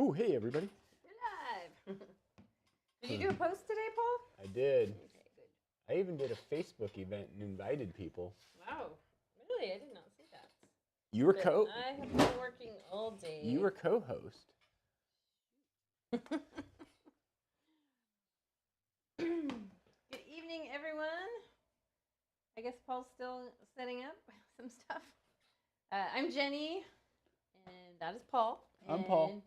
Ooh, hey everybody. We're live. Did you do a post today, Paul? I did. Okay, good. I even did a Facebook event and invited people. Wow. Really? I did not see that. You were But co. I have been working all day. You were co-host. Good evening, everyone. I guess Paul's still setting up some stuff. I'm Jenny, and that is Paul. I'm Paul. And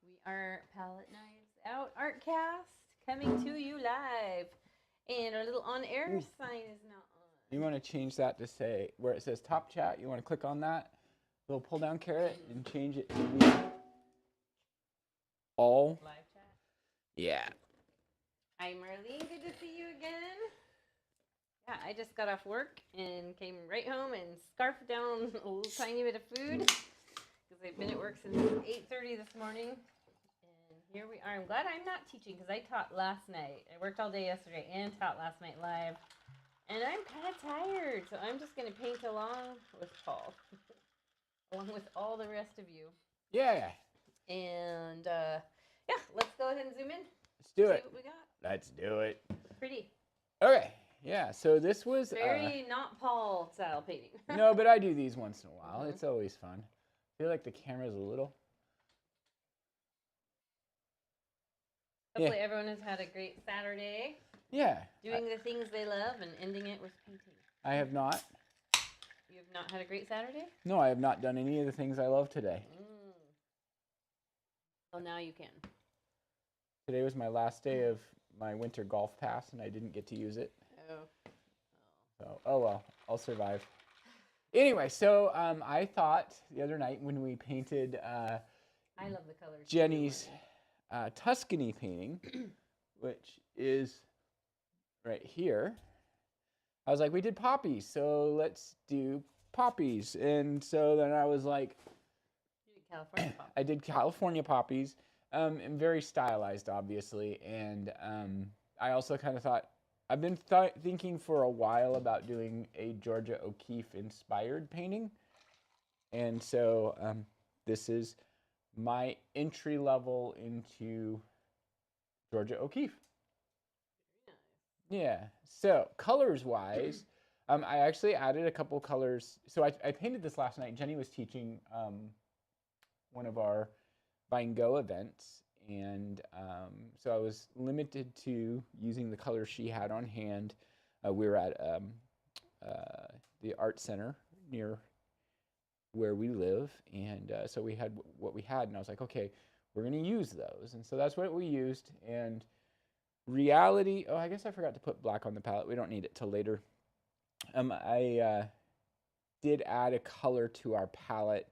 we are Palette Knives Out Artcast coming to you live. And our little on-air sign is now on. You want to change that to say, where it says top chat, you want to click on that little pull down carrot and change it to be all. Live chat. Yeah. Hi, Marlene. Good to see you again. Yeah, I just got off work and came right home and scarfed down a little tiny bit of food because I've been at work since 8:30 this morning. And here we are. I'm glad I'm not teaching because I taught last night. I worked all day yesterday and taught last night live. And I'm kind of tired, so I'm just going to paint along with Paul, along with all the rest of you. Yeah. And, yeah, let's go ahead and zoom in. Let's do it. See what we got. Let's do it. Pretty. Okay. Yeah. So this was Very not Paul style painting. no, but I do these once in a while. It's always fun. I feel like the camera's a little. Hopefully everyone has had a great Saturday. Yeah. Doing the things they love and ending it with painting. I have not. You have not had a great Saturday? No, I have not done any of the things I love today. Well, now you can. Today was my last day of my winter golf pass, and I didn't get to use it. Oh. So, oh well, I'll survive. Anyway, so I thought the other night when we painted I love the colors. Jenny's Tuscany painting, which is right here, I was like, we did poppies, so let's do poppies. And so then I was like, You did California poppies. I did California poppies, and very stylized, obviously. And I also kind of thought, I've been thinking for a while about doing a Georgia O'Keeffe inspired painting. And so this is my entry level into Georgia O'Keeffe. Yeah, so colors wise, I actually added a couple colors. So I painted this last night. Jenny was teaching one of our Buy and Go events. And so I was limited to using the colors she had on hand. We were at the art center near where we live. And so we had what we had. And I was like, okay, we're going to use those. And so that's what we used. And reality, oh, I guess I forgot to put black on the palette. We don't need it till later. I did add a color to our palette.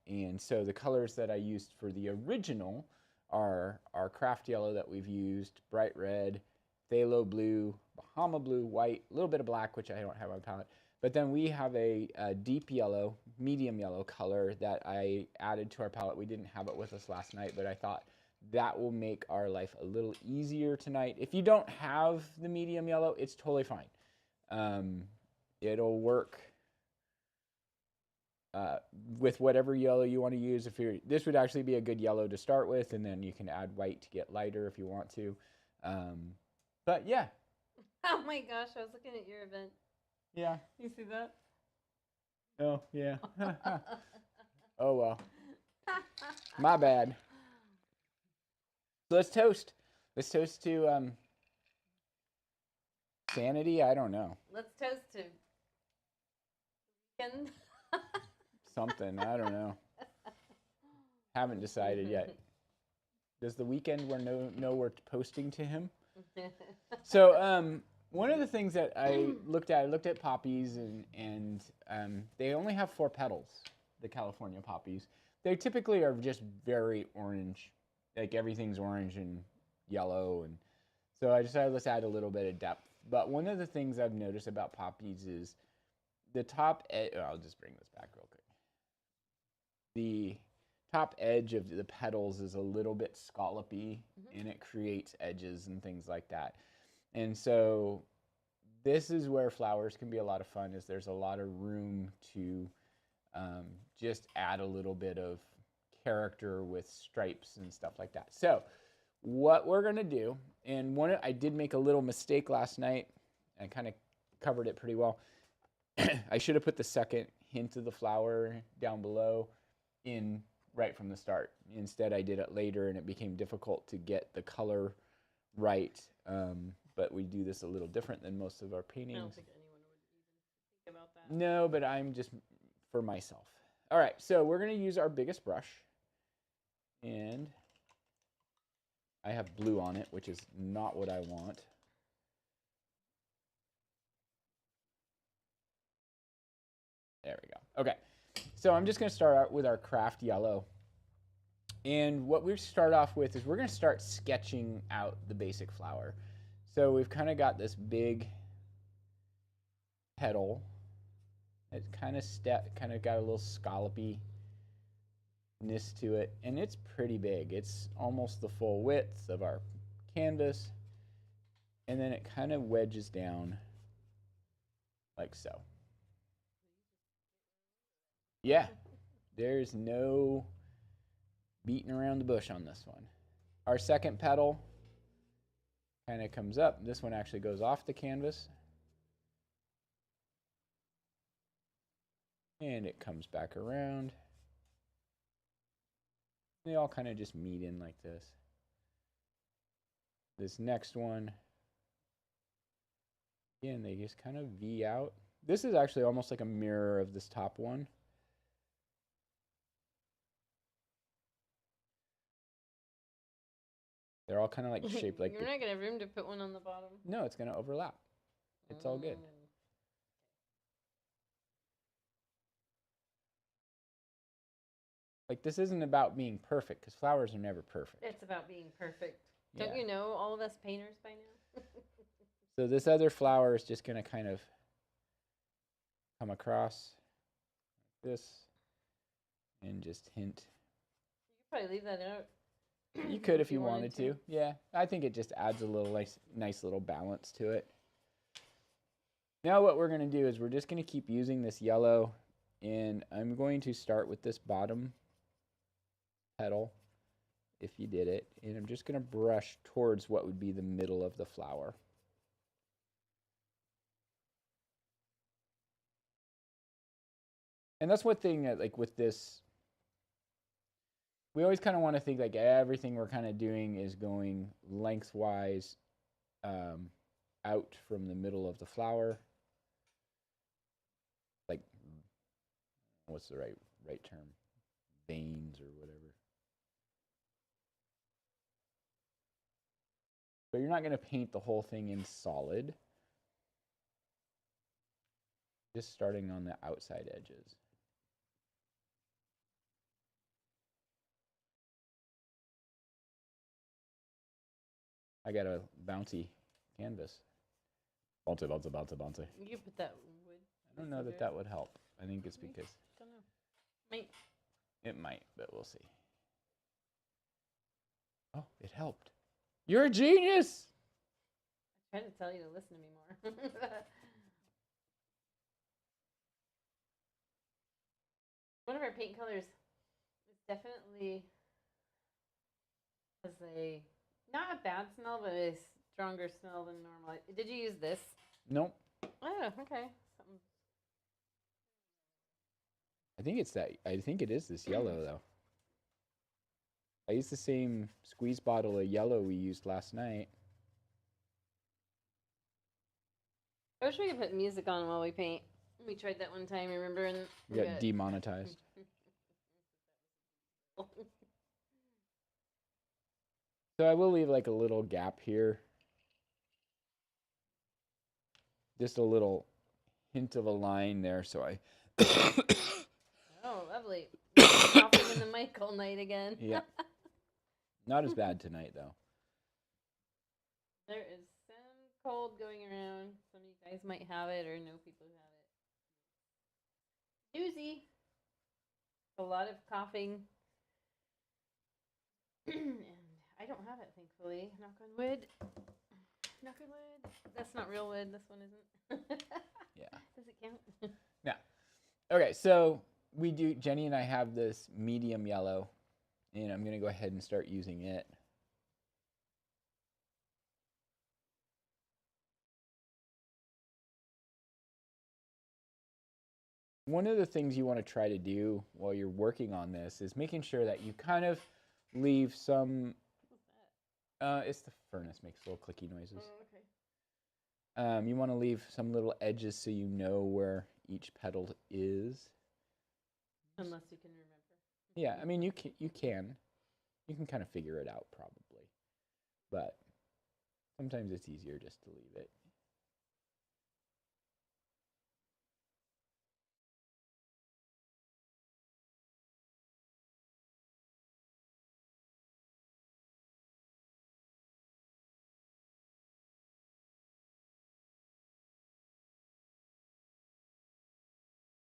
And so the colors that I used for the original are our craft yellow that we've used, bright red, phthalo blue, Bahama blue, white, a little bit of black, which I don't have on the palette. But then we have a deep yellow, medium yellow color that I added to our palette. We didn't have it with us last night, but I thought that will make our life a little easier tonight. If you don't have the medium yellow, it's totally fine. It'll work with whatever yellow you want to use. This would actually be a good yellow to start with, and then you can add white to get lighter if you want to. But yeah. Oh my gosh, I was looking at your event. Yeah. You see that? Oh, yeah. Oh, well. My bad. So let's toast. Let's toast to sanity. I don't know. Let's toast to weekend. Something. I don't know. Haven't decided yet. Does the weekend know we're posting to him? So one of the things that I looked at poppies, and they only have 4 petals, the California poppies. They typically are just very orange. Like everything's orange and yellow, and so I decided let's add a little bit of depth. But one of the things I've noticed about poppies is the top edge. I'll just bring this back real quick. The top edge of the petals is a little bit scallopy, and it creates edges and things like that. And so this is where flowers can be a lot of fun. Is there's a lot of room to just add a little bit of character with stripes and stuff like that. So what we're gonna do, and I did make a little mistake last night. I kind of covered it pretty well. I should have put the second hint of the flower down below in right from the start. Instead, I did it later, and it became difficult to get the color right. But we do this a little different than most of our paintings. I don't think anyone would even think about that. No, but I'm just for myself. All right, so we're going to use our biggest brush. And I have blue on it, which is not what I want. There we go. Okay, so I'm just going to start out with our craft yellow. And what we start off with is we're going to start sketching out the basic flower. So we've kind of got this big petal. It's kind of got a little scallopiness to it, and it's pretty big. It's almost the full width of our canvas, and then it kind of wedges down like so. Yeah, there's no beating around the bush on this one. Our second petal kind of comes up. This one actually goes off the canvas. And it comes back around. They all kind of just meet in like this. This next one, again, they just kind of V out. This is actually almost like a mirror of this top one. They're all kind of like shaped like You're not going to have room to put one on the bottom. No, it's going to overlap. It's all good. Like, this isn't about being perfect, because flowers are never perfect. It's about being perfect. Yeah. Don't you know all of us painters by now? So this other flower is just going to kind of come across this and just hint. You could probably leave that out. You could if you wanted to. Yeah, I think it just adds a little nice little balance to it. Now what we're going to do is we're just going to keep using this yellow, and I'm going to start with this bottom petal, if you did it, and I'm just going to brush towards what would be the middle of the flower. And that's one thing that, like, with this, we always kind of want to think like everything we're kind of doing is going lengthwise out from the middle of the flower. Like, what's the right term? Veins or whatever. But you're not going to paint the whole thing in solid. Just starting on the outside edges. I got a bouncy canvas. Bouncy. You put that wood. I don't know that that would help. I think it's because... I don't know. Might. It might, but we'll see. Oh, it helped. You're a genius! I tried to tell you to listen to me more. One of our paint colors is definitely has a not a bad smell, but a stronger smell than normal. Did you use this? Nope. Oh, okay. Something. I think it is this yellow, though. I used the same squeeze bottle of yellow we used last night. I wish we could put music on while we paint. We tried that one time, remember? And We got demonetized. So I will leave like a little gap here. Just a little hint of a line there, so I... Oh, lovely. Coughing in the mic all night again. Yeah. Not as bad tonight, though. There is some cold going around. Some of you guys might have it or know people who have it. Doozy. A lot of coughing. And I don't have it, thankfully. Knock on wood. Knock on wood. That's not real wood. This one isn't. Yeah. Does it count? Yeah. Okay, so Jenny and I have this medium yellow, And I'm going to go ahead and start using it. One of the things you want to try to do while you're working on this is making sure that you kind of leave some. It's the furnace makes little clicky noises. Oh, okay. You want to leave some little edges so you know where each petal is. Unless you can remember. Yeah, I mean you can kind of figure it out probably, but sometimes it's easier just to leave it.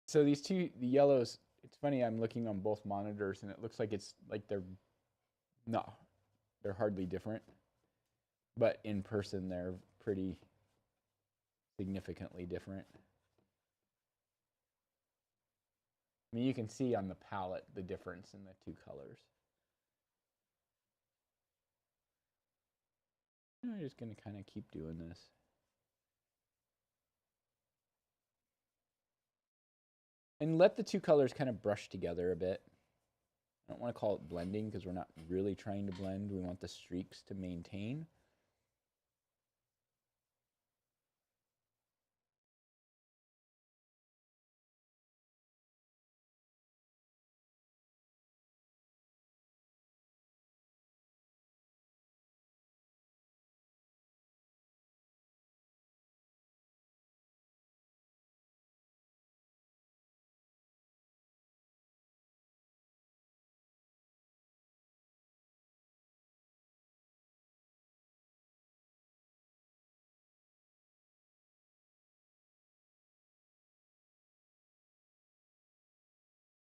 So these the yellows, it's funny, I'm looking on both monitors and it looks like it's like they're hardly different. But in person, they're pretty significantly different. I mean, you can see on the palette the difference in the two colors. I'm just going to kind of keep doing this. And let the two colors kind of brush together a bit. I don't want to call it blending because we're not really trying to blend. We want the streaks to maintain.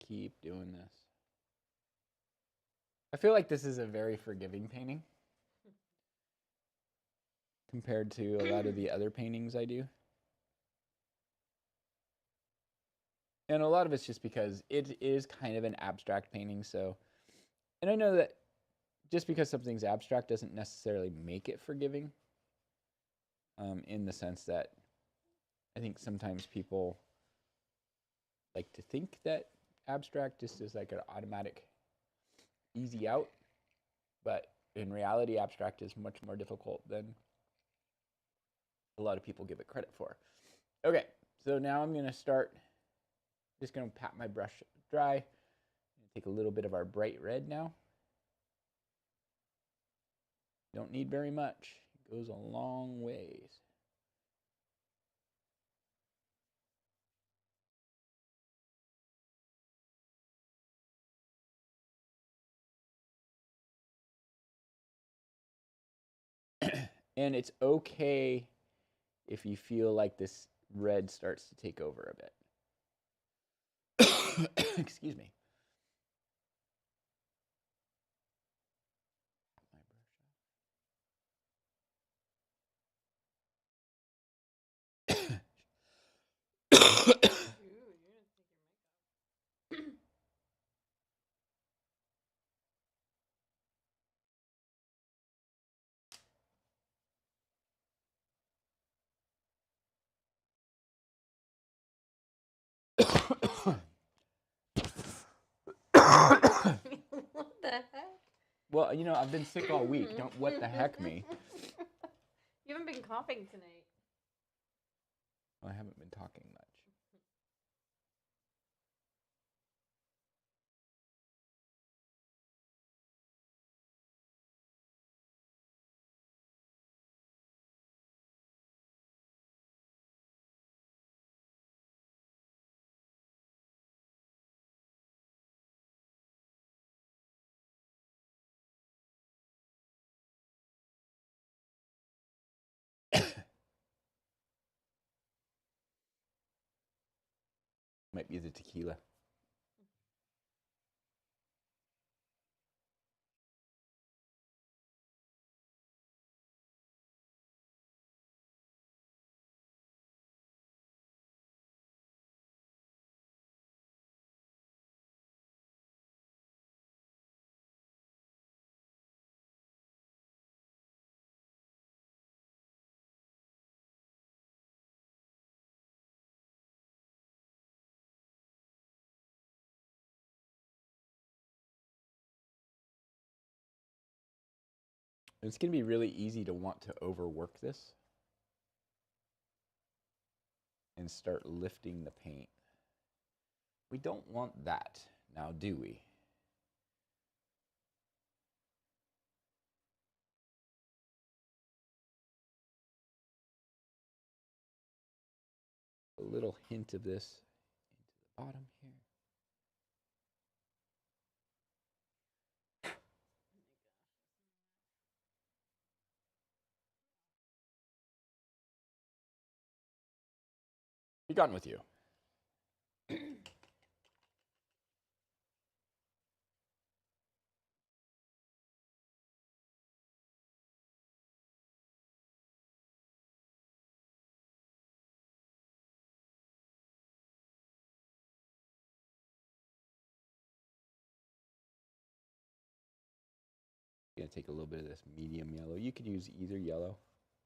Keep doing this. I feel like this is a very forgiving painting compared to a lot of the other paintings I do. And a lot of it's just because it is kind of an abstract painting, so. And I know that just because something's abstract doesn't necessarily make it forgiving, in the sense that I think sometimes people like to think that abstract just is like an automatic easy out, but in reality, abstract is much more difficult than a lot of people give it credit for. Okay, so now I'm going to start, just going to pat my brush dry, take a little bit of our bright red now. Don't need very much. It goes a long ways. And it's okay if you feel like this red starts to take over a bit. Excuse me. What the heck? Well, you know, I've been sick all week. Don't what the heck me. You haven't been coughing tonight. Well, I haven't been talking much. Might be the tequila. And it's going to be really easy to want to overwork this and start lifting the paint. We don't want that now, do we? A little hint of this into the bottom here. Be gone with you. Gonna take a little bit of this medium yellow. You could use either yellow.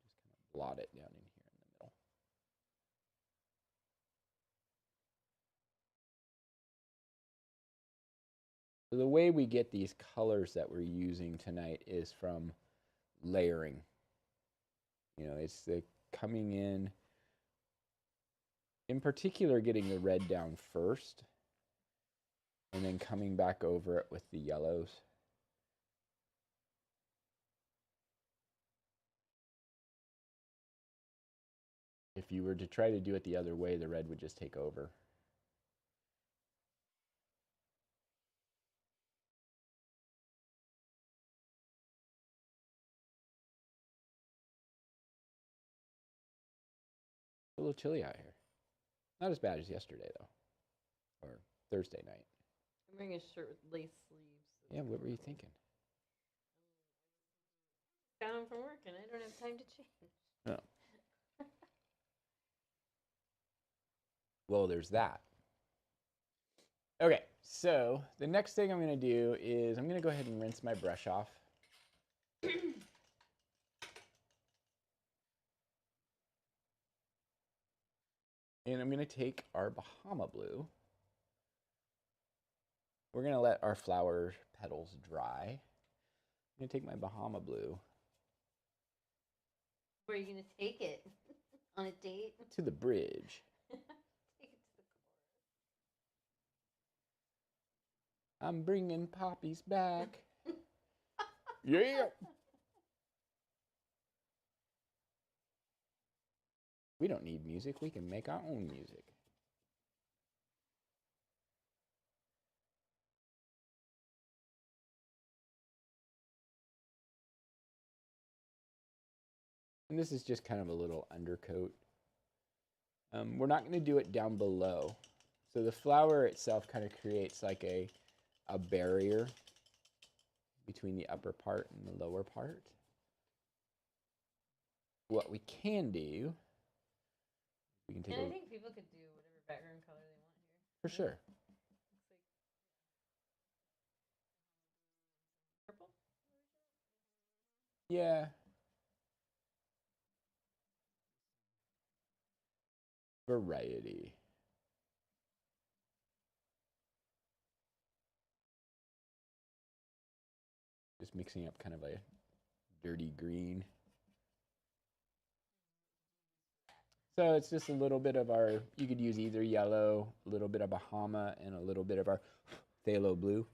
Just kind of blot it down in here in the middle. So the way we get these colors that we're using tonight is from layering. You know, it's the coming in particular, getting the red down first, and then coming back over it with the yellows. If you were to try to do it the other way, the red would just take over. A little chilly out here. Not as bad as yesterday, though. Or Thursday night. I'm wearing a shirt with lace sleeves. Yeah, what were you thinking? Got home from work and I don't have time to change. Oh. Well, there's that. Okay, so the next thing I'm going to do is I'm going to go ahead and rinse my brush off. And I'm going to take our Bahama blue. We're going to let our flower petals dry. I'm going to take my Bahama blue. Where are you going to take it? On a date? To the bridge. Take it to the I'm bringing poppies back. Yeah. We don't need music. We can make our own music. And this is just kind of a little undercoat. We're not going to do it down below. So the flower itself kind of creates like a barrier between the upper part and the lower part. What we can do, we can take And I think people could do whatever background color they want here. For sure. Looks like purple? Yeah. Variety. Just mixing up kind of a dirty green. So it's just a little bit of our, you could use either yellow, a little bit of Bahama, and a little bit of our phthalo blue.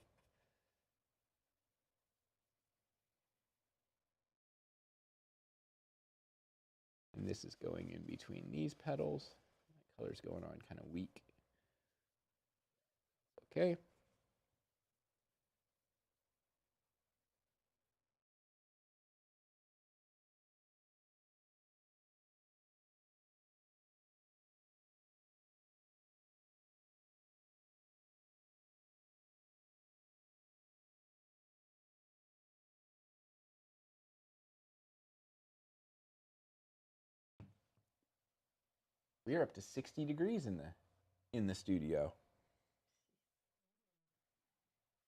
And this is going in between these petals. My color's going on kind of weak. Okay. We are up to 60 degrees in the studio.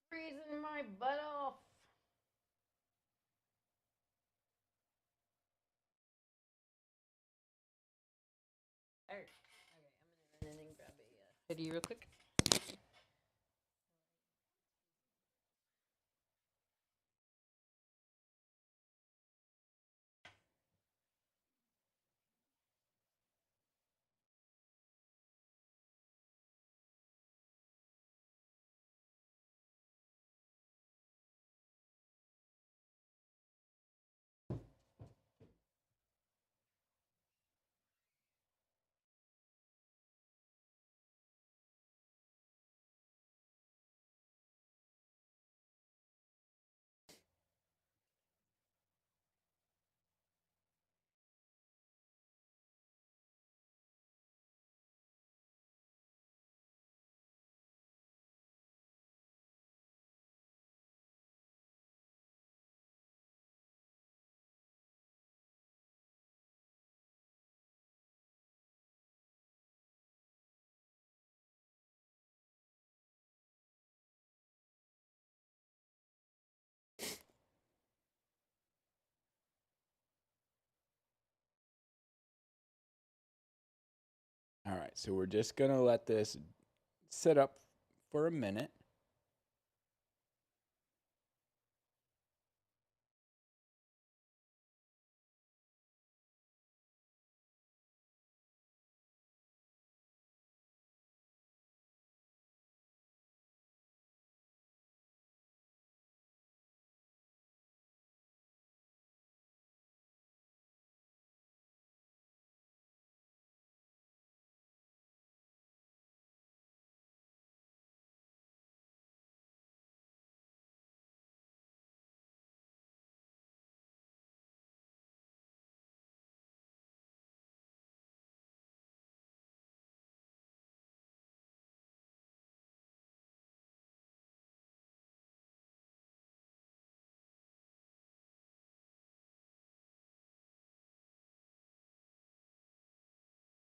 Freezing my butt off. Alright. Okay, I'm gonna run in and grab a hoodie real quick. All right, so we're just gonna let this sit up for a minute.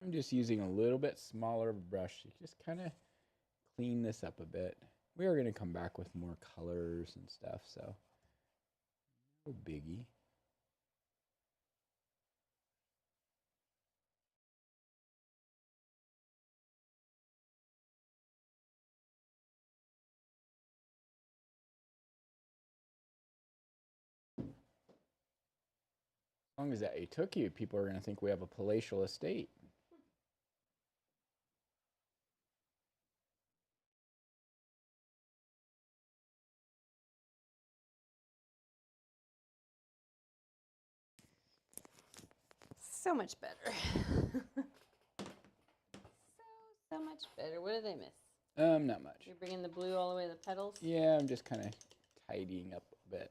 I'm just using a little bit smaller brush to just kind of clean this up a bit. We are going to come back with more colors and stuff, so no biggie. As long as that it took you, people are going to think we have a palatial estate. So much better. so much better. What did I miss? Not much. You're bringing the blue all the way to the petals? Yeah, I'm just kind of tidying up a bit.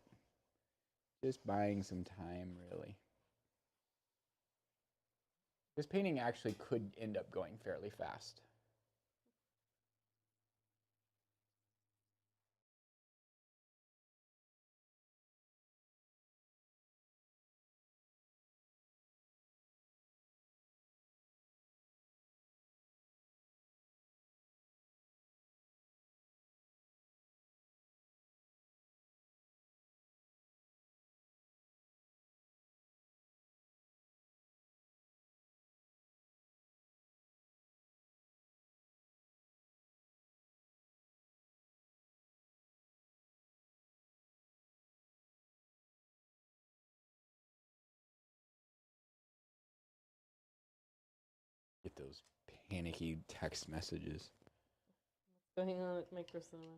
Just buying some time, really. This painting actually could end up going fairly fast. Get those panicky text messages. What's going on with Micro Cinema?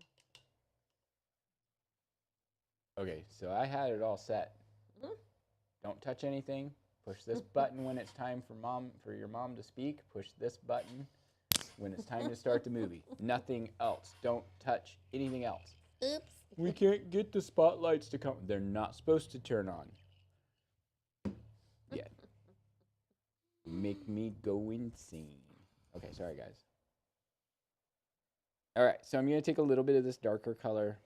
Okay, so I had it all set. Mm-hmm. Don't touch anything. Push this button when it's time for your mom to speak. Push this button when it's time to start the movie. Nothing else. Don't touch anything else. Oops. We can't get the spotlights to come. They're not supposed to turn on. Yet. Make me go insane. Okay, sorry guys. All right, so I'm going to take a little bit of this darker color.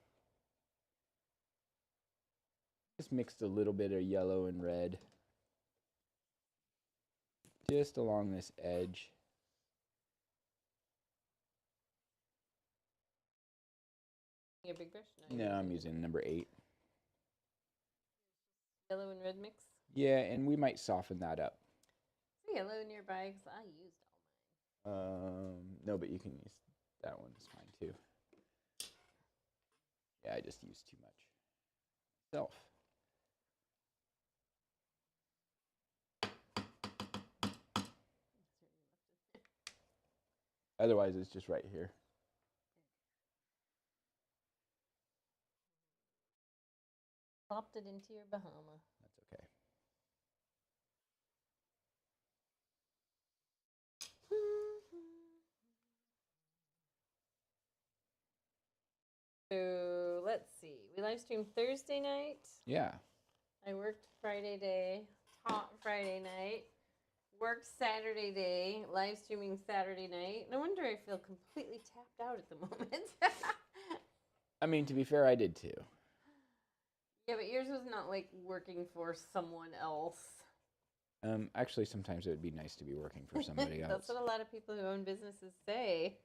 Just mixed a little bit of yellow and red. Just along this edge. Your big brush? No, I'm using number 8. Yellow and red mix? Yeah, and we might soften that up. Is yellow nearby? Because I used all mine. No, but you can use that one. It's fine too. Yeah, I just used too much. Self. Otherwise, it's just right here. Plopped it into your Bahama. That's okay. So let's see. We live streamed Thursday night. Yeah. I worked Friday day, taught Friday night, worked Saturday day, live streaming Saturday night. No wonder I feel completely tapped out at the moment. I mean, to be fair, I did too. Yeah, but yours was not like working for someone else. Actually, sometimes it would be nice to be working for somebody else. That's what a lot of people who own businesses say.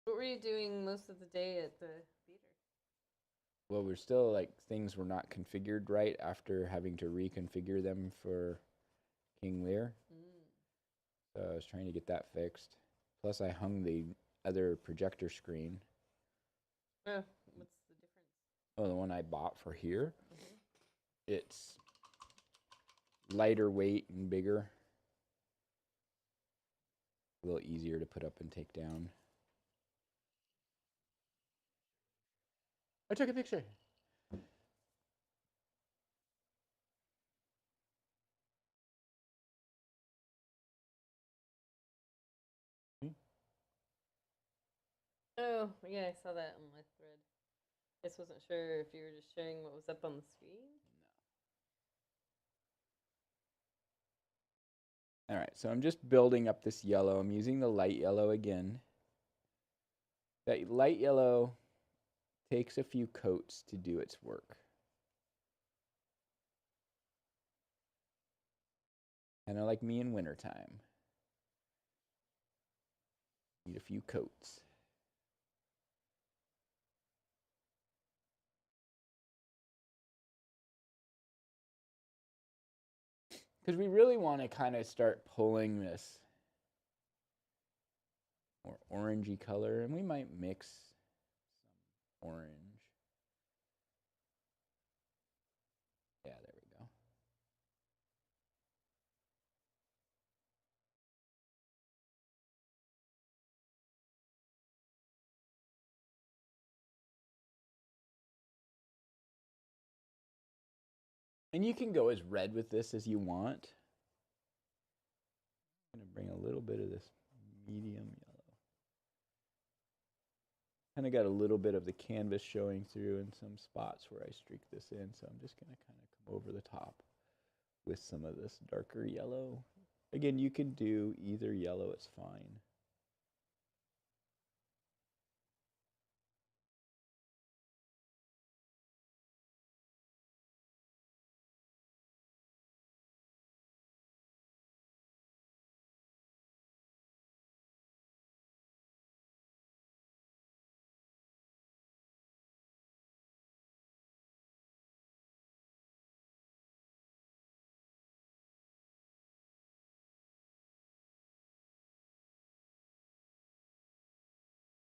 What were you doing most of the day at the theater? Well, we're still like things were not configured right after having to reconfigure them for king lear. So I was trying to get that fixed. Plus I hung the other projector screen. Oh, what's the difference? Oh, the one I bought for here. It's lighter weight and bigger. A little easier to put up and take down. I took a picture. Oh, yeah, I saw that on my thread. Just wasn't sure if you were just showing what was up on the screen. All right, so I'm just building up this yellow. I'm using the light yellow again. That light yellow takes a few coats to do its work. Kind of like me in wintertime. Need a few coats. Because we really want to kind of start pulling this more orangey color, and we might mix some orange. Yeah, there we go. And you can go as red with this as you want. I'm going to bring a little bit of this medium yellow. Kind of got a little bit of the canvas showing through in some spots where I streaked this in, so I'm just going to kind of come over the top with some of this darker yellow. Again, you can do either yellow, it's fine.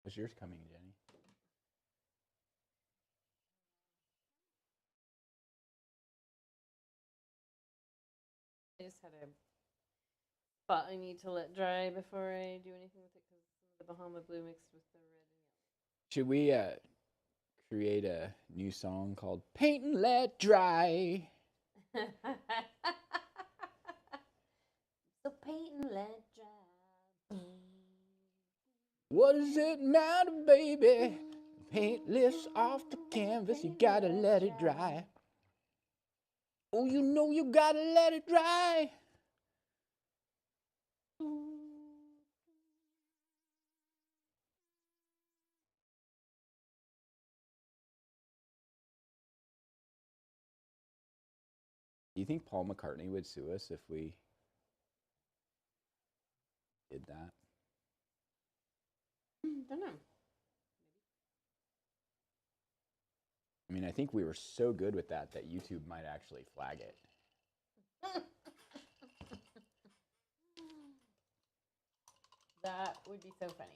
Is yours coming, Jenny? I just had a spot I need to let dry before I do anything with it because some of the Bahama blue mixed with the red and Should we create a new song called Paint and Let Dry? yellow. So paint and let dry. What does it matter, baby? Paint lifts off the canvas, you gotta let it dry. Oh, you know you gotta let it dry. Do you think Paul McCartney would sue us if we did that? Don't know. I mean, I think we were so good with that that YouTube might actually flag it. That would be so funny.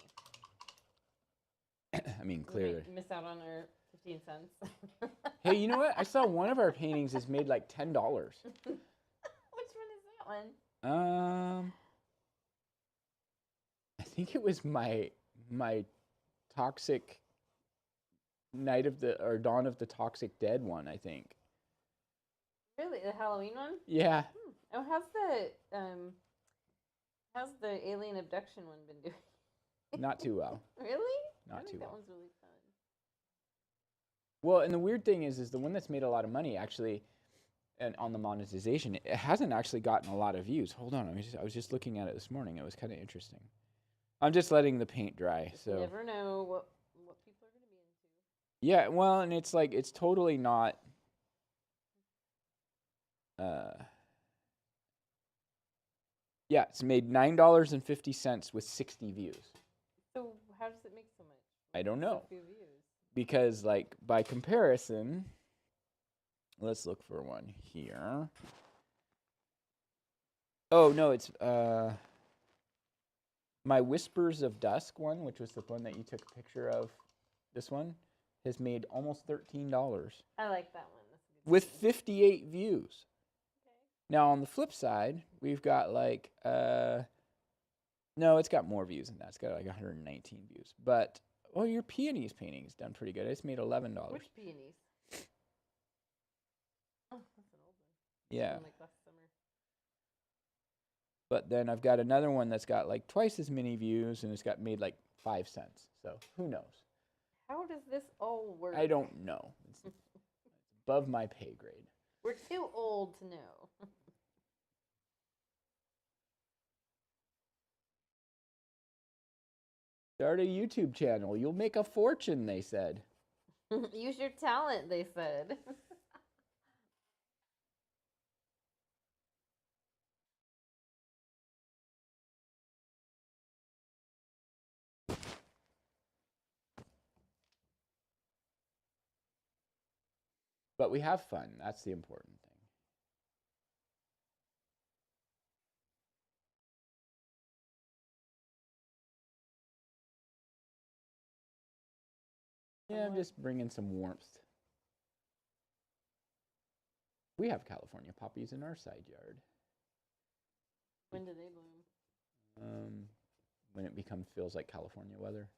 I mean, We clearly. might miss out on our 15 cents. Hey, you know what? I saw one of our paintings is made like $10. Which one is that one? I think it was my toxic night of the or dawn of the toxic dead one, I think. Really, the Halloween one? Yeah. Oh, how's the alien abduction one been doing? Not too well. Really? Not I think too that well. one's really fun. Well, and the weird thing is the one that's made a lot of money actually, and on the monetization, it hasn't actually gotten a lot of views. Hold on, I was just looking at it this morning. It was kind of interesting. I'm just letting the paint dry. Just So never know what people are going to be into. yeah, well, and it's like it's totally not. Yeah, it's made $9.50 with 60 views. So how does it make so much? I don't know. So few views. Because like by comparison, let's look for one here. Oh no, it's my Whispers of Dusk one, which was the one that you took a picture of. This one has made almost $13 I like that one. That's a good with one. 58 views. Okay. Now on the flip side, we've got like no, it's got more views than that. It's got like 119 views. But your peonies painting is done pretty good. It's made $11. Which peonies? Oh, that's an old one. Yeah. From like last summer. But then I've got another one that's got like twice as many views and it's got made like 5 cents. So who knows? How does this all work? I don't know. It's above my pay grade. We're too old to know. Start a YouTube channel. You'll make a fortune, they said. Use your talent, they said. But we have fun. That's the important thing. Yeah, I'm just bringing some warmth. We have California poppies in our side yard. When do they bloom? When it feels like California weather.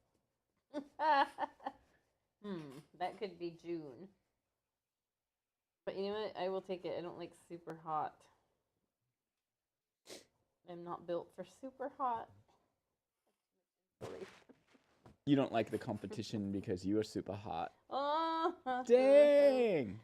That could be June. But you know what? I will take it. I don't like super hot. I'm not built for super hot. You don't like the competition because you are super hot. Oh, Dang!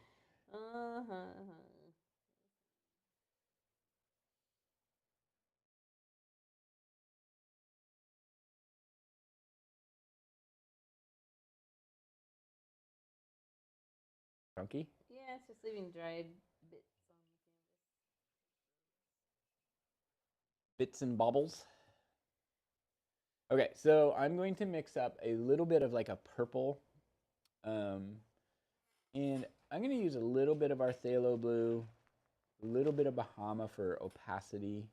Chunky? Yeah, it's just leaving dried bits on the canvas. Bits and bobbles. Okay, so I'm going to mix up a little bit of like a purple. And I'm going to use a little bit of our phthalo blue, a little bit of Bahama for opacity.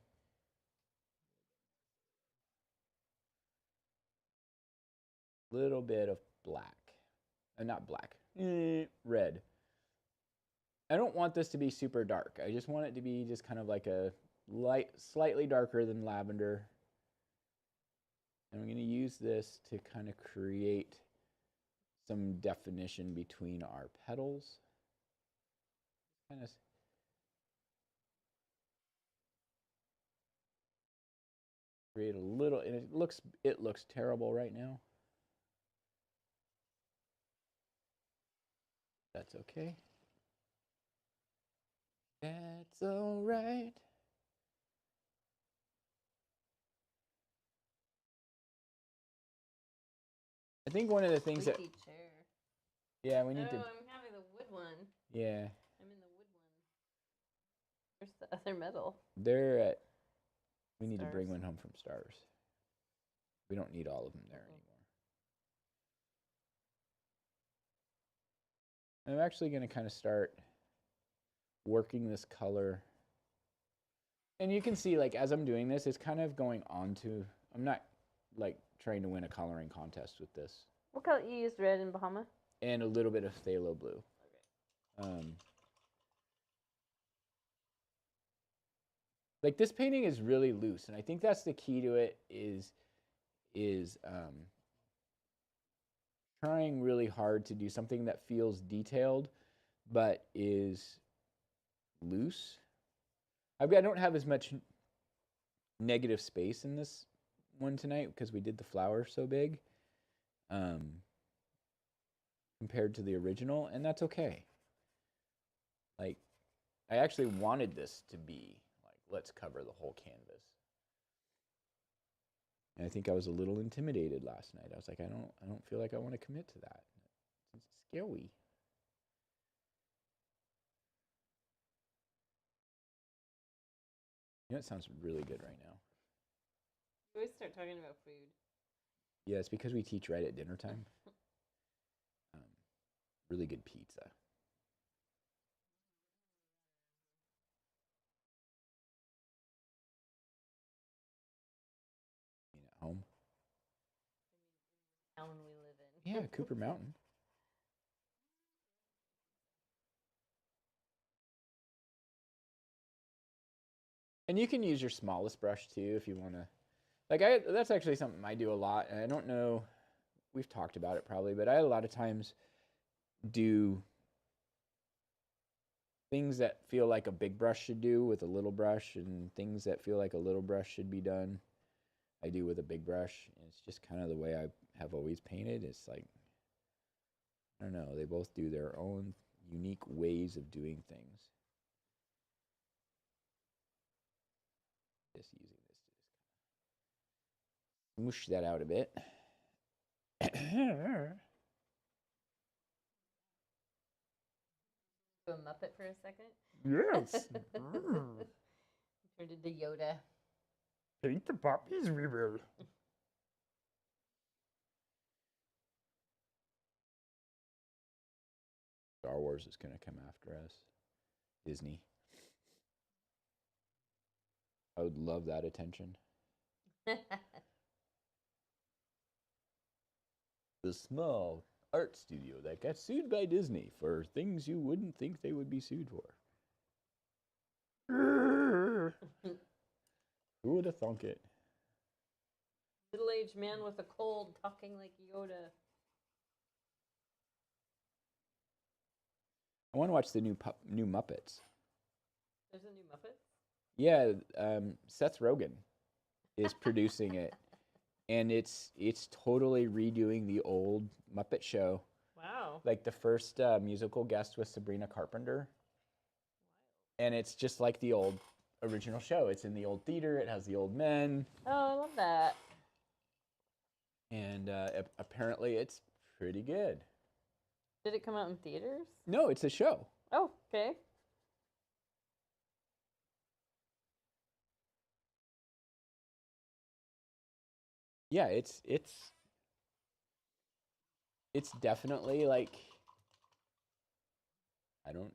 Little bit of black. Not black. Red. I don't want this to be super dark. I just want it to be just kind of like a light, slightly darker than lavender. And I'm going to use this to kind of create some definition between our petals. Kind of create a little, and it looks terrible right now. That's okay. That's all right. I think one of the things Squeaky that chair. yeah, we need to. I'm having the wood one. Yeah. I'm in the wood one. Where's the other metal? They're at. We need to Stars. bring one home from Stars. We don't need all of them there anymore. I'm actually going to kind of start working this color. And you can see, like, as I'm doing this, it's kind of going on to. I'm not, like, trying to win a coloring contest with this. What color you used? Red in Bahama? And a little bit of phthalo blue. Okay. Like, this painting is really loose, and I think that's the key to it is trying really hard to do something that feels detailed but is loose. I don't have as much negative space in this one tonight because we did the flower so big compared to the original, and that's okay. Like, I actually wanted this to be like, let's cover the whole canvas. And I think I was a little intimidated last night. I was like, I don't feel like I want to commit to that. It's scary. You know, it sounds really good right now. We always start talking about food. Yeah, it's because we teach right at dinner time. Really good pizza. home. Town we live in. Yeah, Cooper Mountain. And you can use your smallest brush too if you want to. Like that's actually something I do a lot, and I don't know. We've talked about it probably, but I a lot of times do things that feel like a big brush should do with a little brush, and things that feel like a little brush should be done, I do with a big brush. And it's just kind of the way I have always painted. It's like, I don't know, they both do their own unique ways of doing things. Just using this to just kind of smoosh that out a bit. A Muppet for a second. Yes. Turned into Yoda. Paint the puppies, we will. Star Wars is going to come after us. Disney. I would love that attention. The small art studio that got sued by Disney for things you wouldn't think they would be sued for. Who would have thunk it? Middle-aged man with a cold talking like Yoda. I want to watch the new Muppets. There's a new Muppet? Yeah, Seth Rogen is producing it, and it's totally redoing the old Muppet Show. Wow. Like the first musical guest was Sabrina Carpenter, and it's just like the old original show. It's in the old theater. It has the old men. Oh, I love that. And apparently it's pretty good. Did it come out in theaters? No, it's a show. Oh, okay. Yeah, it's definitely like I don't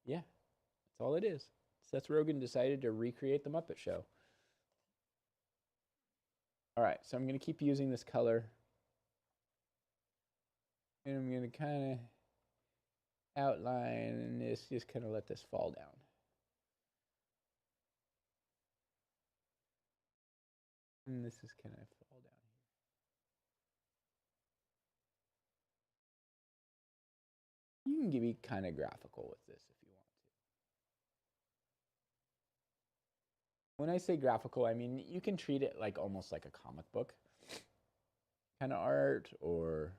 yeah, that's all it is. Seth Rogen decided to recreate the Muppet Show. All right, so I'm going to keep using this color. And I'm going to kind of outline this, just kind of let this fall down. And this is kind of fall down here. You can be kind of graphical with this if you want to. When I say graphical, I mean you can treat it like almost like a comic book kind of art or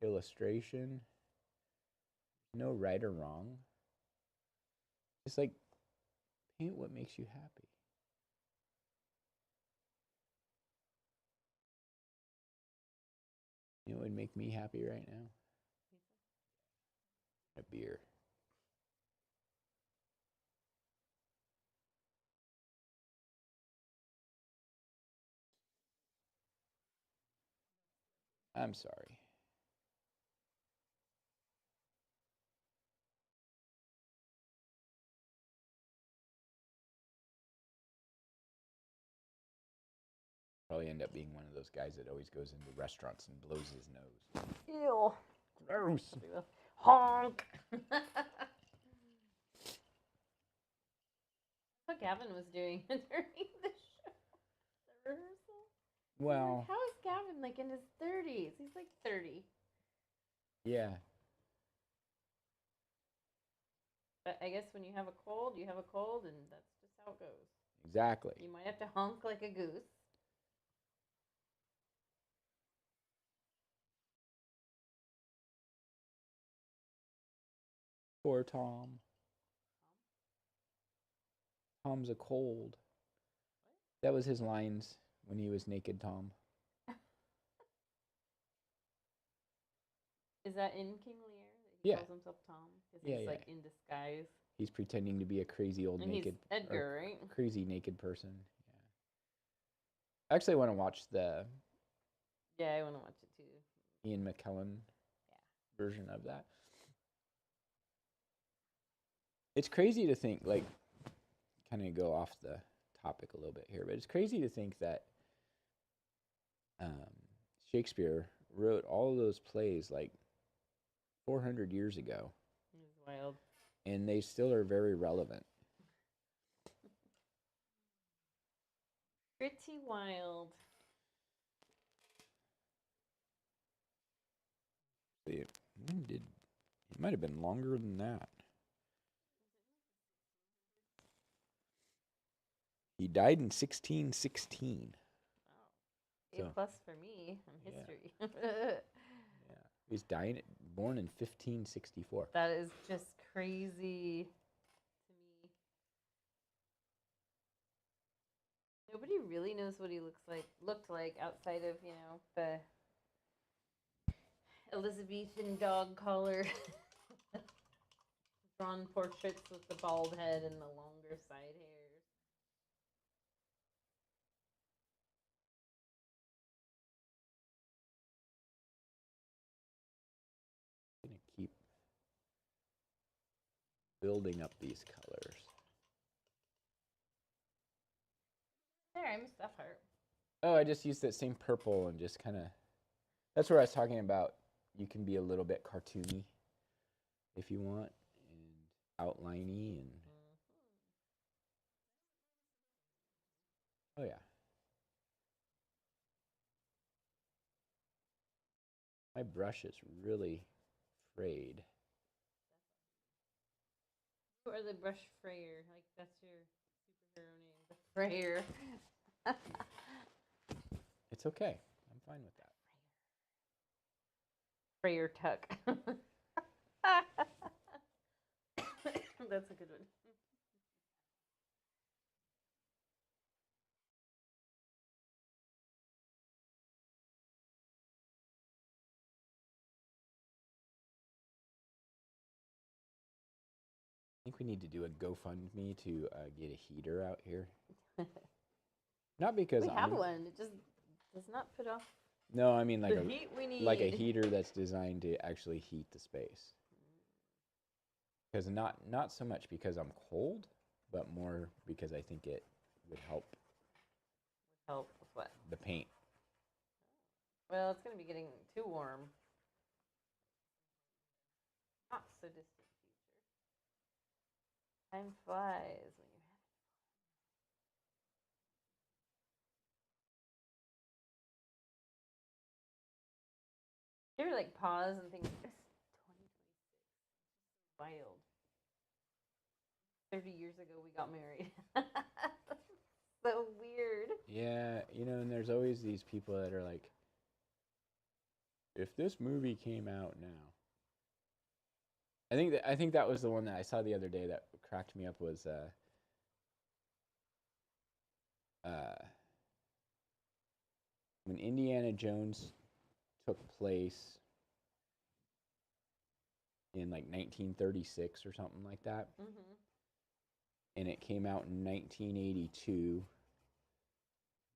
illustration. No right or wrong. Just like paint what makes you happy. You know what would make me happy right now? A beer. I'm sorry. Probably end up being one of those guys that always goes into restaurants and blows his nose. Ew. Gross. Honk. What Gavin was doing during the show, the rehearsal. Well, how is Gavin like in his 30s? He's like 30. yeah. But I guess when you have a cold, you have a cold, and that's just how it goes. Exactly. You might have to honk like a goose. Poor Tom. Tom's a cold. That was his lines when he was naked, Tom. Is that in King Lear that he Yeah. calls himself Tom? Because Yeah, he's yeah. like in disguise. He's pretending to be a crazy old And naked he's Edgar, right? crazy naked person. Yeah. I actually want to watch the Yeah, I want to watch it too. Ian McKellen version of that. It's crazy to think, like, kind of go off the topic a little bit here, but it's crazy to think that um, Shakespeare wrote all of those plays like 400 years ago, It was wild. and they still are very relevant. Pretty wild. It might have been longer than that. He died in 1616. Wow. So, A plus for me in yeah. history. Yeah, he's born in 1564. That is just crazy to me. Nobody really knows what he looked like outside of, the Elizabethan dog collar drawn portraits with the bald head and the longer side hairs. I'm gonna keep building up these colors. There, I missed that part. Oh, I just used that same purple and just kind of. That's what I was talking about. You can be a little bit cartoony if you want, and outliney, and oh yeah. My brush is really frayed. You are the brush frayer. Like, that's your superhero name. The frayer. It's okay. I'm fine with that. Frayer tuck. That's a good one. I think we need to do a GoFundMe to get a heater out here. Not because We have one. It just does not put off No, I mean like the heat we need. like a heater that's designed to actually heat the space. Because not so much because I'm cold, but more because I think it would help Help with what? the paint. Well, it's going to be getting too warm. Not so distant future. Time flies when you're having. You ever like pause and think, this 2026, wild. 30 years ago, we got married. So weird. Yeah, and there's always these people that are like, if this movie came out now. I think that was the one that I saw the other day that cracked me up was when Indiana Jones took place in like 1936 or something like that. Mm-hmm. And it came out in 1982.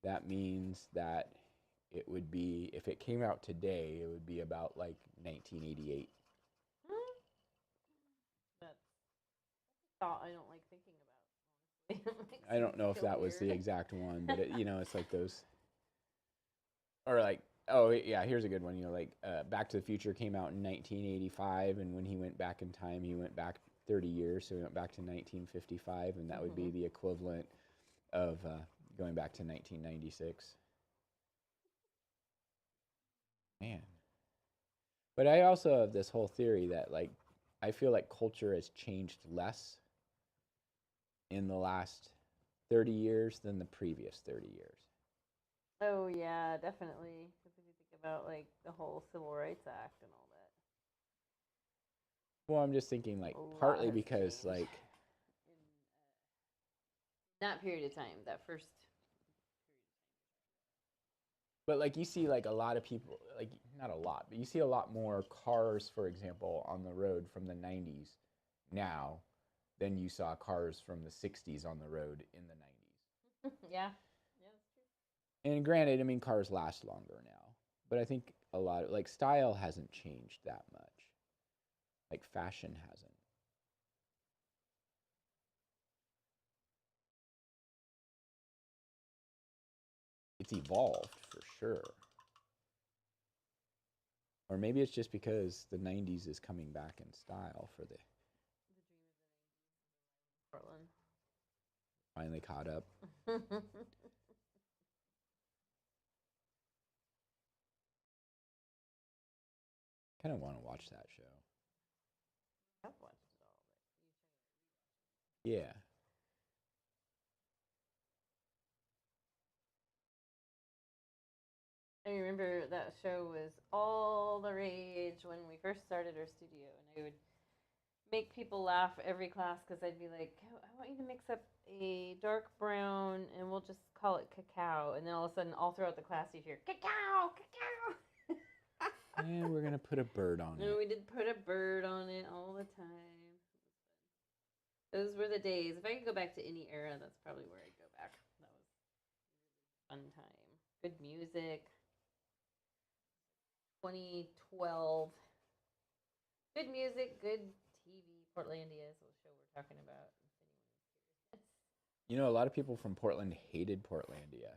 That means that it would be, if it came out today, it would be about like 1988. That's a thought I don't like thinking about. I don't know if that was the exact one, but it's like those, or like, oh yeah, here's a good one. Like Back to the Future came out in 1985, and when he went back in time, he went back 30 years, so he went back to 1955, and that would be the equivalent of going back to 1996. Man. But I also have this whole theory that like I feel like culture has changed less in the last 30 years than the previous 30 years. Oh yeah, definitely. Because if you think about like the whole Civil Rights Act and all that. Well, I'm just thinking like partly because changed. like in that period of time, that first. But like you see like a lot of people, like not a lot, but you see a lot more cars, for example, on the road from the 90s now than you saw cars from the 60s on the road in the 90s. Yeah. Yeah, that's true. And granted, I mean, cars last longer now, but I think a lot of like style hasn't changed that much. Like fashion hasn't. It's evolved for sure. Or maybe it's just because the 90s is coming back in style for the Portland. finally caught up. Kind of want to watch that show. I've watched it all, but yeah. I remember that show was all the rage when we first started our studio, and I would make people laugh every class because I'd be like, I want you to mix up a dark brown and we'll just call it cacao. And then all of a sudden, all throughout the class, you hear cacao, cacao. And we're going to put a bird on it. And we did put a bird on it all the time. Those were the days. If I could go back to any era, that's probably where I'd go back. That was a fun time. Good music. 2012. Good music, good TV. Portlandia is the show we're talking about. You know, a lot of people from Portland hated Portlandia.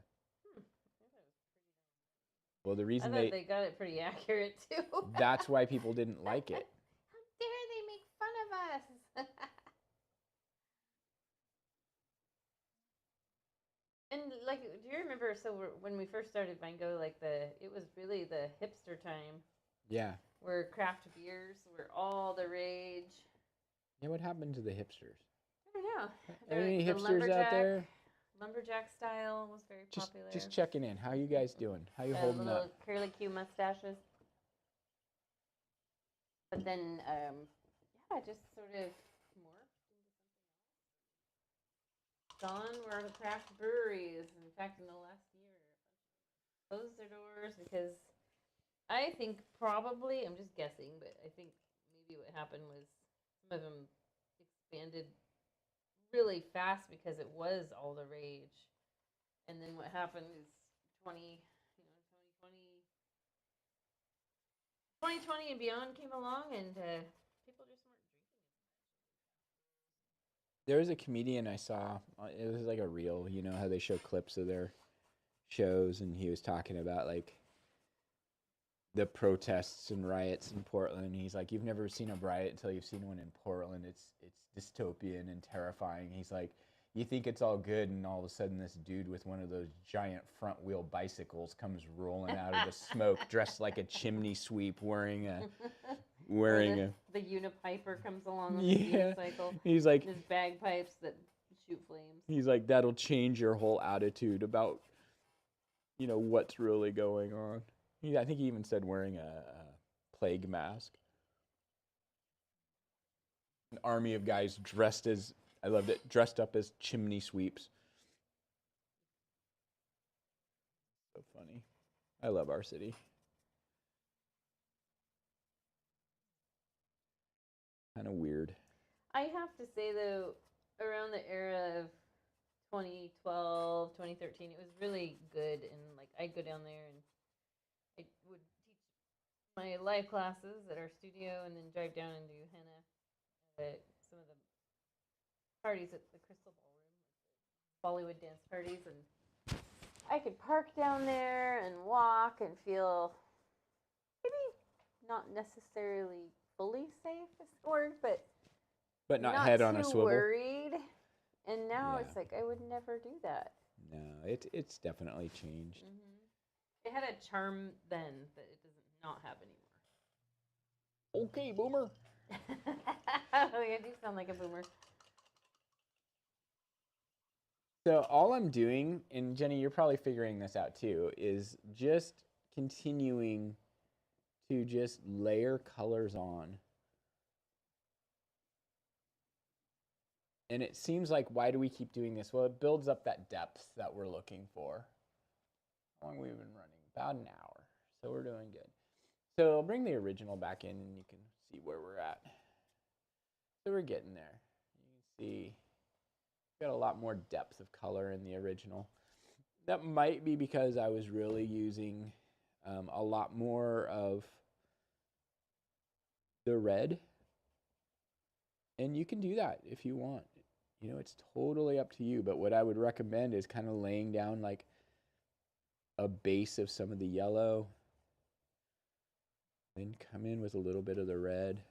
Well, the reason they got it pretty accurate too. That's why people didn't like it. How dare they make fun of us? And like, do you remember? So when we first started Vango, like it was really the hipster time. Yeah. Where craft beers were all the rage. Yeah, what happened to the hipsters? I don't know. Any hipsters out there? Lumberjack style was very popular. Just checking in. How you guys doing? How you holding little up? Curly Q mustaches. But then, yeah, just sort of morphed into something else. Gone were the craft breweries. In fact, in the last year, closed their doors because I think probably, I'm just guessing, but I think maybe what happened was some of them expanded really fast because it was all the rage. And then what happened is 2020 and beyond came along, and people just weren't drinking. There was a comedian I saw. It was like a reel. You know how they show clips of their shows, and he was talking about like the protests and riots in Portland. He's like, you've never seen a riot until you've seen one in Portland. It's dystopian and terrifying. He's like, you think it's all good, and all of a sudden this dude with one of those giant front wheel bicycles comes rolling out of the smoke, dressed like a chimney sweep, wearing the Unipiper comes along on the unicycle. He's like, his bagpipes that shoot flames. He's like, that'll change your whole attitude about, you know, what's really going on. I think he even said wearing a plague mask. An army of guys dressed as, I loved it, dressed up as chimney sweeps. So funny. I love our city. Kind of weird. I have to say, though, around the era of 2012, 2013, it was really good. And, like, I'd go down there and I would teach my live classes at our studio and then drive down and do henna at some of the parties at the Crystal Ballroom, Bollywood dance parties. And I could park down there and walk and feel maybe not necessarily fully safe is the word, but not head on a swivel. Worried. And now it's like I would never do that. No, it's definitely changed. Mm-hmm. It had a charm then that it does not have anymore. Okay, boomer. I do sound like a boomer. So all I'm doing, and Jenny, you're probably figuring this out too, is just continuing to just layer colors on. And it seems like, why do we keep doing this? Well, it builds up that depth that we're looking for. How long have we been running? About an hour. So we're doing good. So I'll bring the original back in and you can see where we're at. So we're getting there. You can see got a lot more depth of color in the original. That might be because I was really using a lot more of the red. And you can do that if you want. You know, it's totally up to you. But what I would recommend is kind of laying down like a base of some of the yellow. Then come in with a little bit of the red.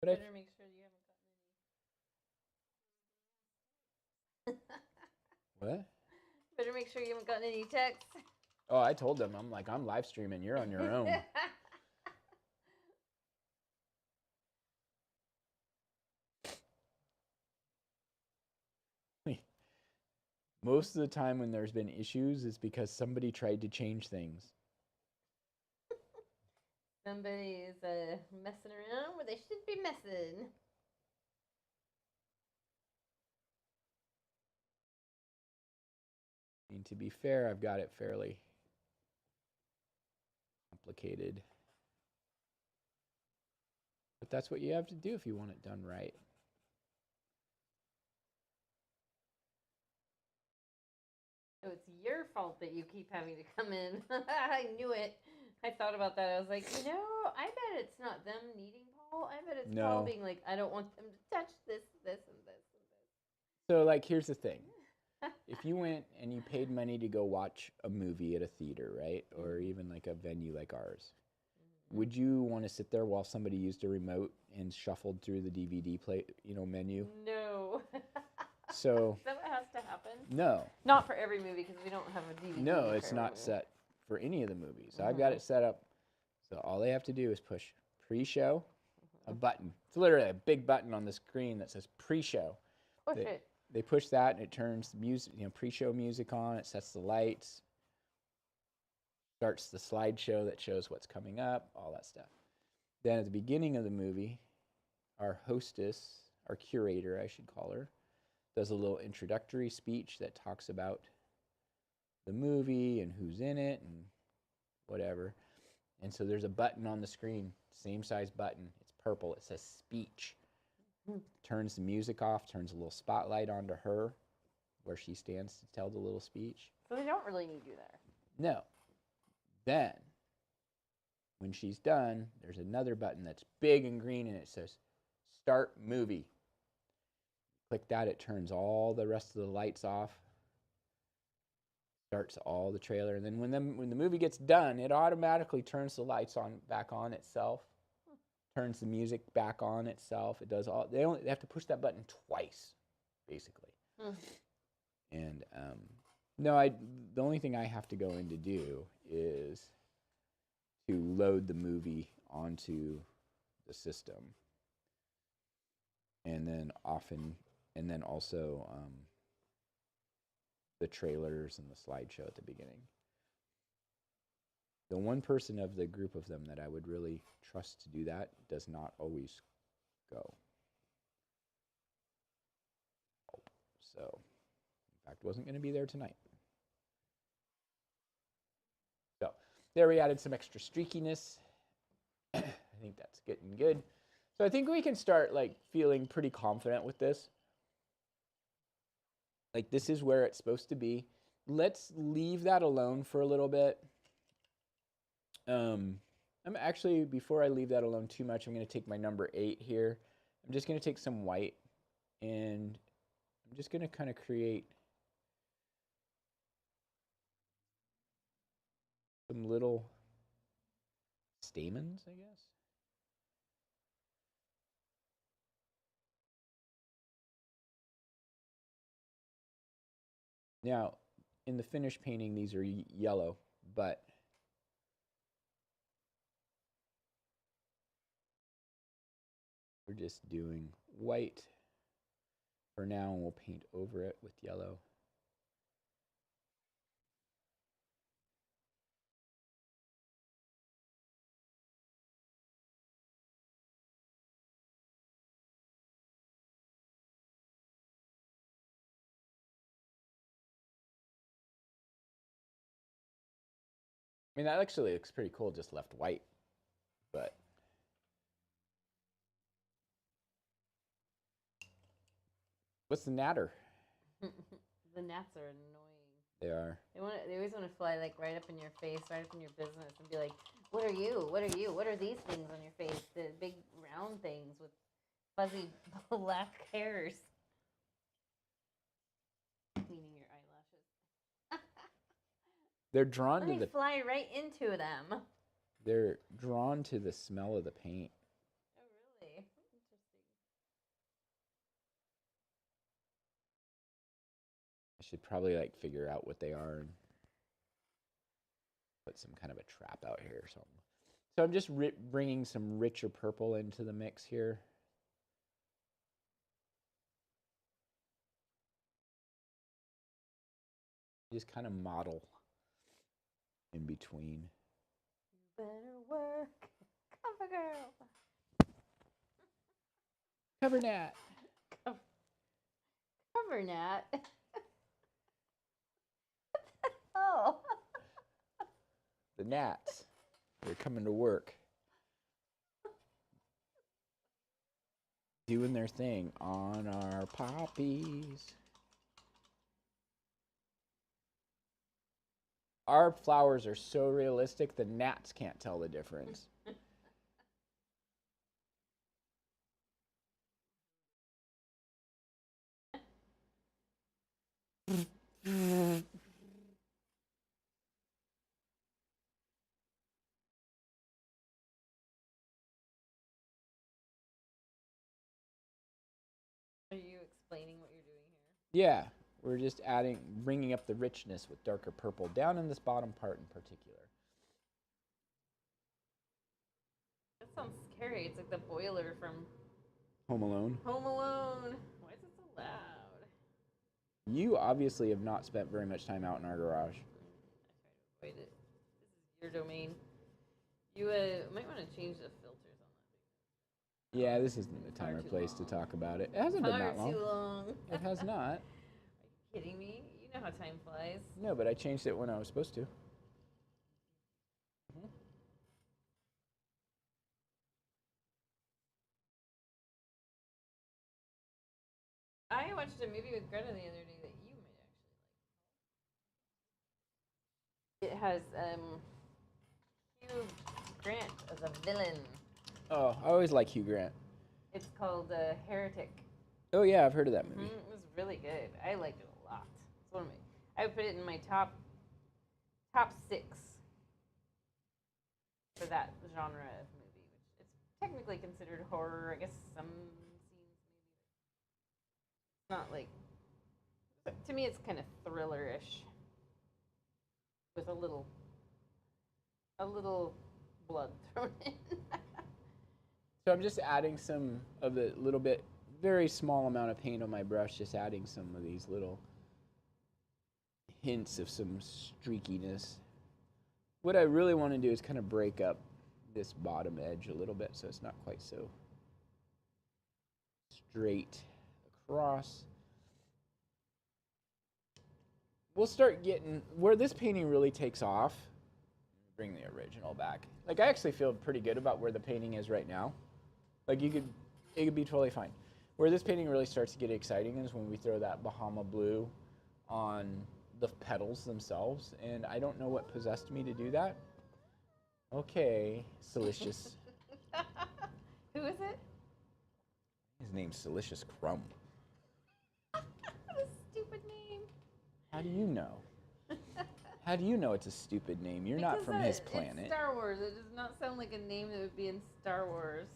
But Better make sure you haven't gotten any. what? Better make sure you haven't gotten any texts. Oh, I told them. I'm like, I'm live streaming. You're on your own. Most of the time when there's been issues, it's because somebody tried to change things. Somebody is messing around where they should be messing. I mean, to be fair, I've got it fairly complicated. But that's what you have to do if you want it done right. So it's your fault that you keep having to come in. I knew it. I thought about that. I was like, I bet it's not them needing Paul. I bet it's Paul being like, I don't want them to touch this, this, and this, and this. So, like, here's the thing. If you went and you paid money to go watch a movie at a theater, right? Or even like a venue like ours, would you want to sit there while somebody used a remote and shuffled through the DVD menu? No. So is that what has to happen? No. Not for every movie because we don't have a DVD. No, it's not set for any of the movies. I've got it set up so all they have to do is push pre-show, a button. It's literally a big button on the screen that says pre-show. Push it. They push that and it turns the music, pre-show music on. It sets the lights, starts the slideshow that shows what's coming up, all that stuff. Then at the beginning of the movie, our hostess, our curator, I should call her, does a little introductory speech that talks about the movie and who's in it and whatever. And so there's a button on the screen, same size button. It's purple. It says speech. Turns the music off, turns a little spotlight onto her where she stands to tell the little speech. So they don't really need you there. No. Then, when she's done, there's another button that's big and green and it says start movie. Click that, it turns all the rest of the lights off, starts all the trailer, and then when the movie gets done, it automatically turns the lights back on itself, turns the music back on itself. It does all. They have to push that button twice, basically. And no, the only thing I have to go in to do is to load the movie onto the system, and then also the trailers and the slideshow at the beginning. The one person of the group of them that I would really trust to do that does not always go. So, in fact, wasn't going to be there tonight. So, there we added some extra streakiness. I think that's getting good. So I think we can start feeling pretty confident with this. This is where it's supposed to be. Let's leave that alone for a little bit. I'm actually, before I leave that alone too much, I'm going to take my number 8 here. I'm just going to take some white and I'm just going to kind of create some little stamens, I guess. Now, in the finished painting, these are yellow, but we're just doing white for now, and we'll paint over it with yellow. I mean, that actually looks pretty cool, just left white, but what's the natter? The gnats are annoying. They are. They always want to fly right up in your face, right up in your business, and be like, "What are you? What are you? What are these things on your face? The big round things with fuzzy black hairs." Meaning your eyelashes. They're drawn Let to me the. fly right into them. They're drawn to the smell of the paint. Oh, really? Interesting. I should probably like figure out what they are and put some kind of a trap out here or something. So I'm just bringing some richer purple into the mix here. Just kind of model in between. You better work. Cover girl. Cover Nat. Cover Nat. Oh. The gnats. They're coming to work. Doing their thing on our poppies. Our flowers are so realistic, the gnats can't tell the difference. Are you explaining what you're doing here? Yeah, we're just bringing up the richness with darker purple down in this bottom part in particular. That sounds scary. It's like the boiler from Home Alone. Home Alone. Why is it so loud? You obviously have not spent very much time out in our garage. I try to avoid it. This is your domain. You might want to change the filters on that. Yeah, this isn't the time or place to talk about it. It hasn't been that long. Too long. It has not. Are you kidding me? You know how time flies. No, but I changed it when I was supposed to. I watched a movie with Greta the other day that you might actually like. It has Hugh Grant as a villain. Oh, I always like Hugh Grant. It's called Heretic. Oh yeah, I've heard of that movie. It was really good. I liked it a lot. It's one of my. I would put it in my top 6 for that genre of movie, which it's technically considered horror. I guess some scenes maybe. Not like. To me, it's kind of thriller-ish with a little blood thrown in. So I'm just adding some of the little bit, very small amount of paint on my brush, just adding some of these little hints of some streakiness. What I really want to do is kind of break up this bottom edge a little bit so it's not quite so straight across. We'll start getting, where this painting really takes off, bring the original back. Like, I actually feel pretty good about where the painting is right now. Like, it could be totally fine. Where this painting really starts to get exciting is when we throw that Bahama blue on the petals themselves, and I don't know what possessed me to do that. Okay, Silicious. Who is it? His name's Silicious Crumb. What a stupid name. How do you know? How do you know it's a stupid name? You're not from his planet. It's Star Wars. It does not sound like a name that would be in Star Wars.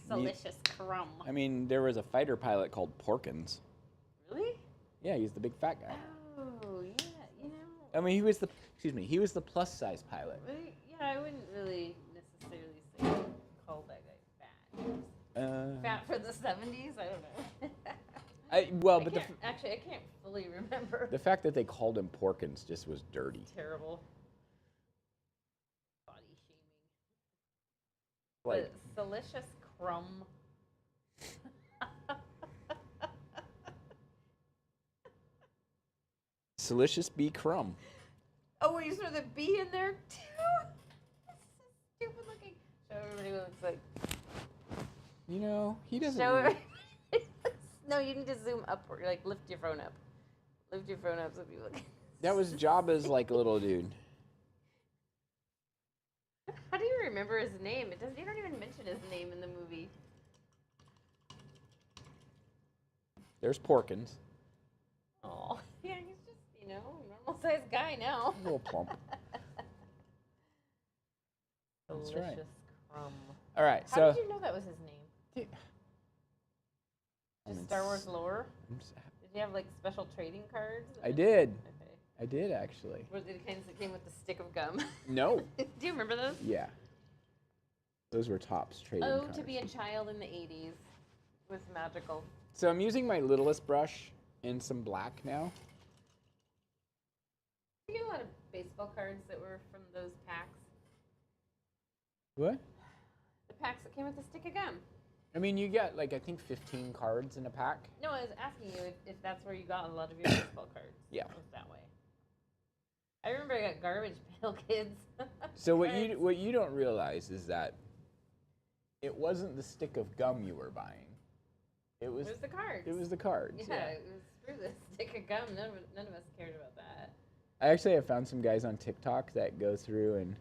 Silicious Crumb. I mean, there was a fighter pilot called Porkins. Really? Yeah, he's the big fat guy. Oh, yeah, you know. I mean, he was the plus size pilot. Yeah, I wouldn't really necessarily say call that guy fat. Fat for the 70s? I don't know. Actually, I can't fully remember. The fact that they called him Porkins just was dirty. Terrible. Body shaming. Like, but Silicious Crumb. Silicious B. Crumb. Oh, you threw the B in there too? That's so stupid looking. Show everybody what it looks like. You know, he doesn't. Show everybody. No, you need to zoom upward. Like, lift your phone up. Lift your phone up so people can. That was Jabba's like little dude. How do you remember his name? You don't even mention his name in the movie. There's Porkins. Oh, yeah, he's just, normal full-size guy now. A little plump. That's Delicious right. crumb. All right, How so did you know that was his name? Just Star Wars lore? Did you have like special trading cards? I did. Okay. I did actually. Were they the kinds that came with the stick of gum? No. Do you remember those? Yeah. Those were Topps trading Oh, cards. to be a child in the 80s was magical. So I'm using my littlest brush and some black now. You get a lot of baseball cards that were from those packs. What? The packs that came with the stick of gum. I mean, you get like I think 15 cards in a pack. No, I was asking you if that's where you got a lot of your baseball cards. Yeah. It was that way. I remember I got Garbage Pail Kids. So what you don't realize is that it wasn't the stick of gum you were buying. It was the cards. It was the cards. Yeah, it was screw the stick of gum. None of us cared about that. I actually have found some guys on TikTok that go through and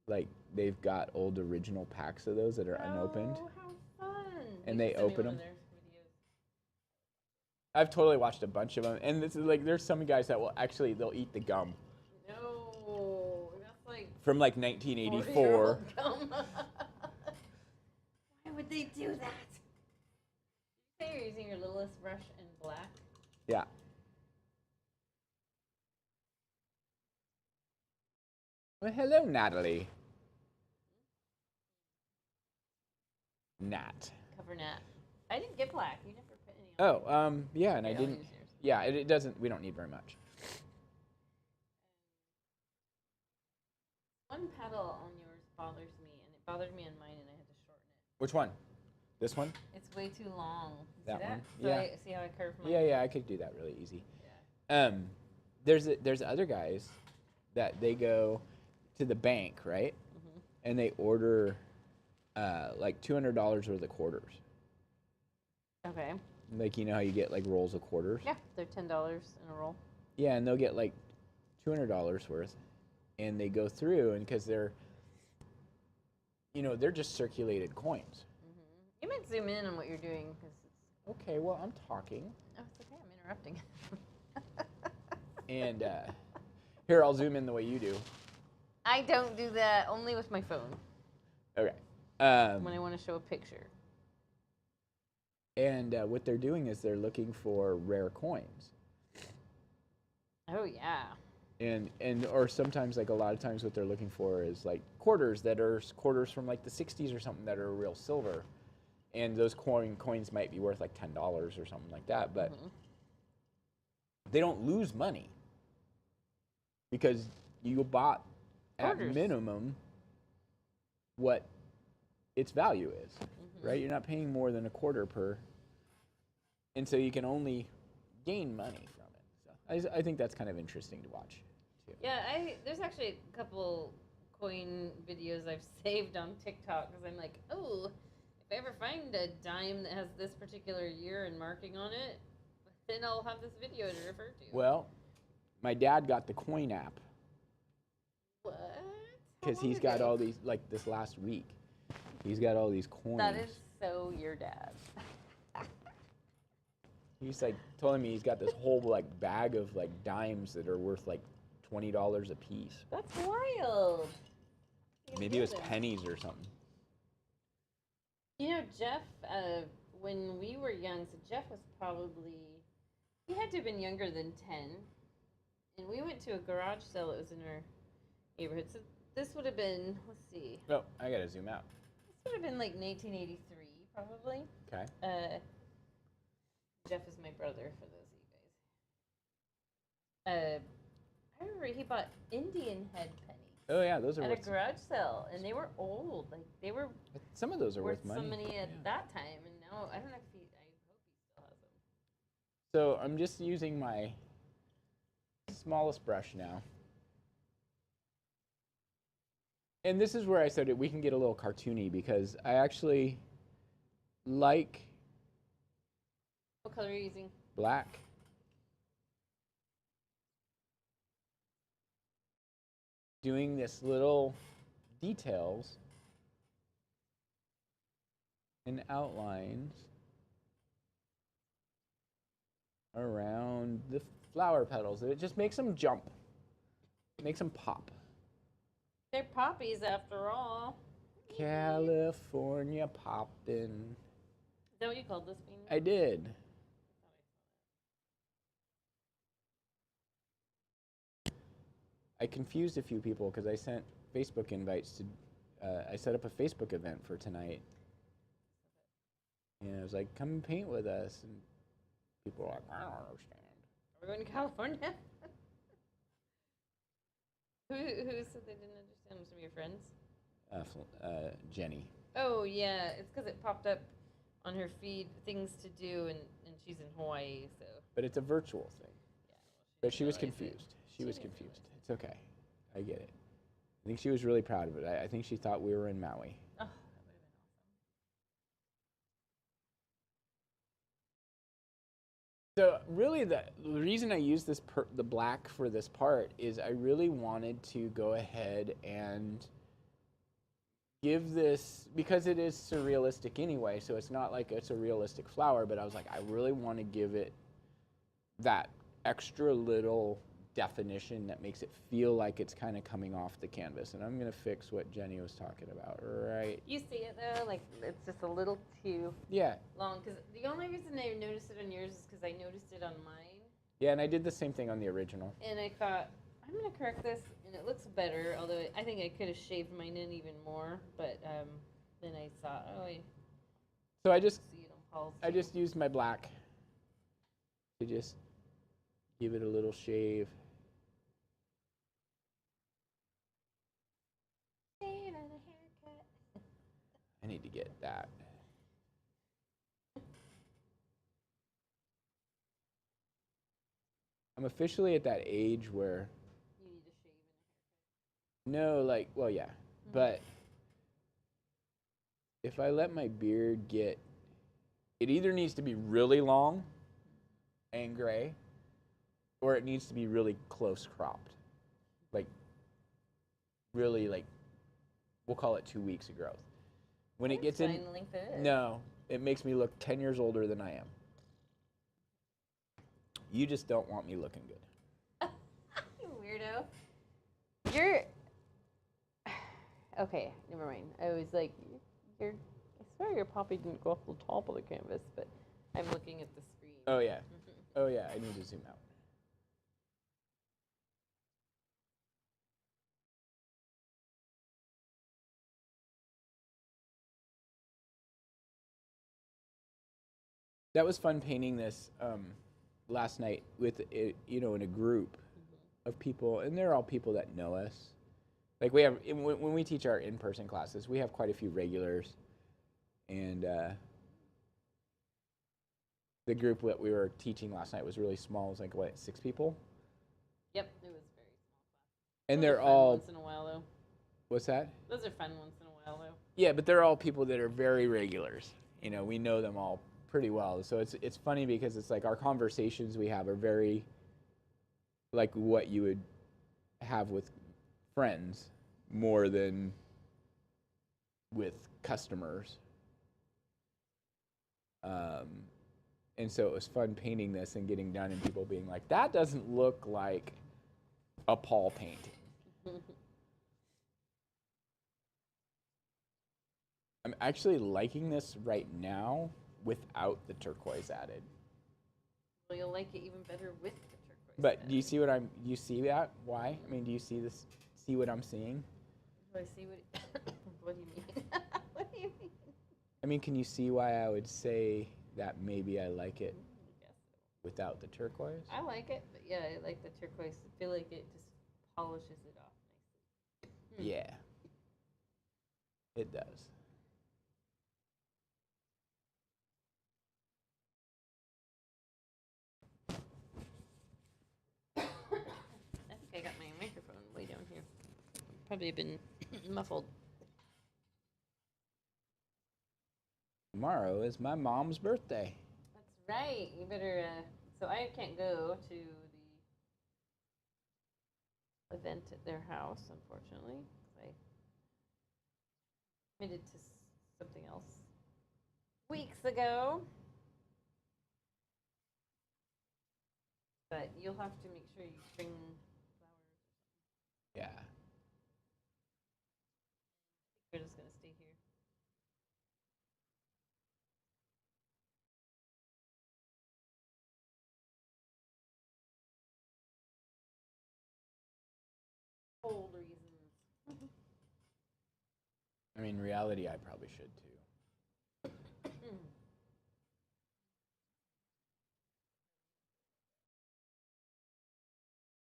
like they've got old original packs of those that are unopened. Oh, how fun! And You they should send me open one of them. their videos. I've totally watched a bunch of them, and this is like there's some guys that will actually they'll eat the gum No, that's like from like 1984. 40-year-old gum. Why would they do that? Did you say you're using your littlest brush in black? Yeah. Well, hello, Natalie. Nat. Cover Nat. I didn't get black. You never put any on. Oh, yeah, and I I'll didn't. use yours. Yeah, it doesn't. We don't need very much. One petal on yours bothers me, and it bothered me on mine, and I had to shorten it. Which one? This one? It's way too long. That See one? So Yeah. see how I curve mine? Yeah, I could do that really easy. Yeah. There's other guys that they go to the bank, right? Mm-hmm. And they order like $200 worth of quarters. Okay. Like you know how you get like rolls of quarters? Yeah, they're $10 in a roll. Yeah, and they'll get like $200 worth, and they go through, and because they're just circulated coins. Mm-hmm. You might zoom in on what you're doing because it's. Okay, well I'm talking. Oh, it's okay. I'm interrupting. And here I'll zoom in the way you do. I don't do that. Only with my phone. Okay. When I want to show a picture. And what they're doing is they're looking for rare coins. Oh yeah. And or sometimes like a lot of times what they're looking for is like quarters that are quarters from like the 60s or something that are real silver. And those coins might be worth like $10 or something like that, but they don't lose money because you bought at minimum what its value is, right? You're not paying more than a quarter per, and so you can only gain money from it. So I think that's kind of interesting to watch, too. Yeah, there's actually a couple coin videos I've saved on TikTok because I'm like, oh, if I ever find a dime that has this particular year and marking on it, then I'll have this video to refer to. Well, my dad got the coin app. What? Because he's got all these, like this last week, he's got all these coins. That is so your dad. He's like telling me he's got this whole like bag of like dimes that are worth like $20 a piece. That's wild. Maybe it was pennies or something. You know, Jeff, when we were young, so Jeff was probably, he had to have been younger than 10. And we went to a garage sale that was in our neighborhood. So this would have been, let's see. Oh, I gotta zoom out. This would have been like 1983, probably. Okay. Jeff is my brother, for those of you guys. I remember he bought Indian head pennies. Oh yeah, those are at worth a garage sale, and they were old. Like they were. Some of those are worth money. So many at that time, and now I don't know if he. I hope he still has them. So I'm just using my smallest brush now. And this is where I said we can get a little cartoony because I actually like. What color are you using? Black. Doing this little details and outlines around the flower petals. It just makes them jump. It makes them pop. They're poppies after all. California Poppin. Is that what you called this bean? I did. I confused a few people because I sent Facebook invites to. I set up a Facebook event for tonight, and I was like, "Come and paint with us." And people were like, "I don't understand." We're going to California. Who said they didn't understand? Some of your friends? Jenny. Oh yeah, it's because it popped up on her feed things to do, and she's in Hawaii, so. But it's a virtual thing. Yeah, well, But she was realized it. confused. She was confused. It's okay. I get it. I think she was really proud of it. I think she thought we were in Maui. Oh, that would have been So really, the reason I used this the black for this part is I really wanted to go ahead and give this, because it is surrealistic anyway, so it's not like it's a realistic flower, but I was like, I really want to give it that extra little definition that makes it feel like it's kind of coming off the canvas. And I'm going to fix what Jenny was talking about right. You see it though, like it's just a little too long. Because the only reason I noticed it on yours is because I noticed it on mine. Yeah, and I did the same thing on the original. And I thought, I'm going to correct this, and it looks better, although I think I could have shaved mine in even more. But then I saw, So I just see it on Paul's. I just used my black to just give it a little shave. I need to get that. I'm officially at that age where You need to shave no, like, well, yeah, but if I let my beard get, it either needs to be really long and gray, or it needs to be really close cropped, like really, like, we'll call it 2 weeks of growth. When it gets in, no, it makes me look 10 years older than I am. You just don't want me looking good. You weirdo. You're okay. Never mind. I was like, I swear your poppy didn't go off the top of the canvas, but I'm looking at the screen. Oh yeah, oh yeah. I need to zoom out. That was fun painting this last night with in a group of people, and they're all people that know us. Like we have when we teach our in-person classes, we have quite a few regulars, and the group that we were teaching last night was really small. It was like what, 6 people? Yep, it was very small. And Those they're are fun all. once in a while though. What's that? Those are fun once in a while though. Yeah, but they're all people that are very regulars. You know, we know them all pretty well. So it's funny because it's like our conversations we have are very like what you would have with friends more than with customers. And so it was fun painting this and getting done and people being like, that doesn't look like a Paul painting. I'm actually liking this right now without the turquoise added. Well, you'll like it even better with the turquoise. But do you see you see that? Why? I mean, do you see this? See what I'm seeing? Do I see what? What do you mean? What do you mean? I mean, can you see why I would say that maybe I like it without the turquoise? I like it, but yeah, I like the turquoise. I feel like it just polishes it off nicely. Yeah, it does. I think I got my microphone way down here. Probably been muffled. Tomorrow is my mom's birthday. That's right. You better. So I can't go to the event at their house, unfortunately. I committed to something else weeks ago. But you'll have to make sure you bring flowers. Yeah. We're just gonna stay here. Cold reasons. I mean, reality, I probably should too.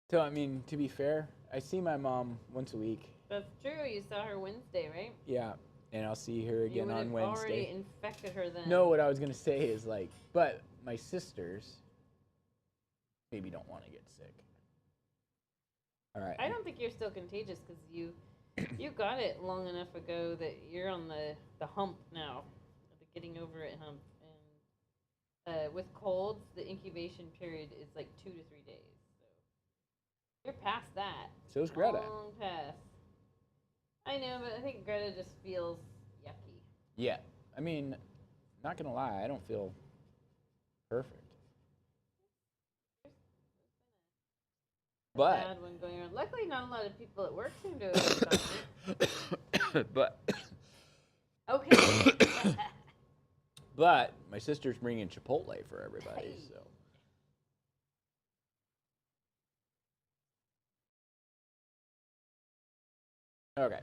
So, I mean, to be fair, I see my mom once a week. That's true. You saw her Wednesday, right? Yeah, and I'll see her You again would on have Wednesday. already infected her then. No, what I was gonna say is like, but my sisters maybe don't want to get sick. All right. I don't think you're still contagious because you got it long enough ago that you're on the hump now, the getting over it hump. And with colds, the incubation period is like 2 to 3 days. So you're past that. So is Greta. Long past. I know, but I think Greta just feels yucky. Yeah. I mean, not gonna lie, I don't feel perfect. But Bad one going around. Luckily, not a lot of people at work seem to have gotten it. but Okay. but my sister's bringing Chipotle for everybody, Hey. so. Okay.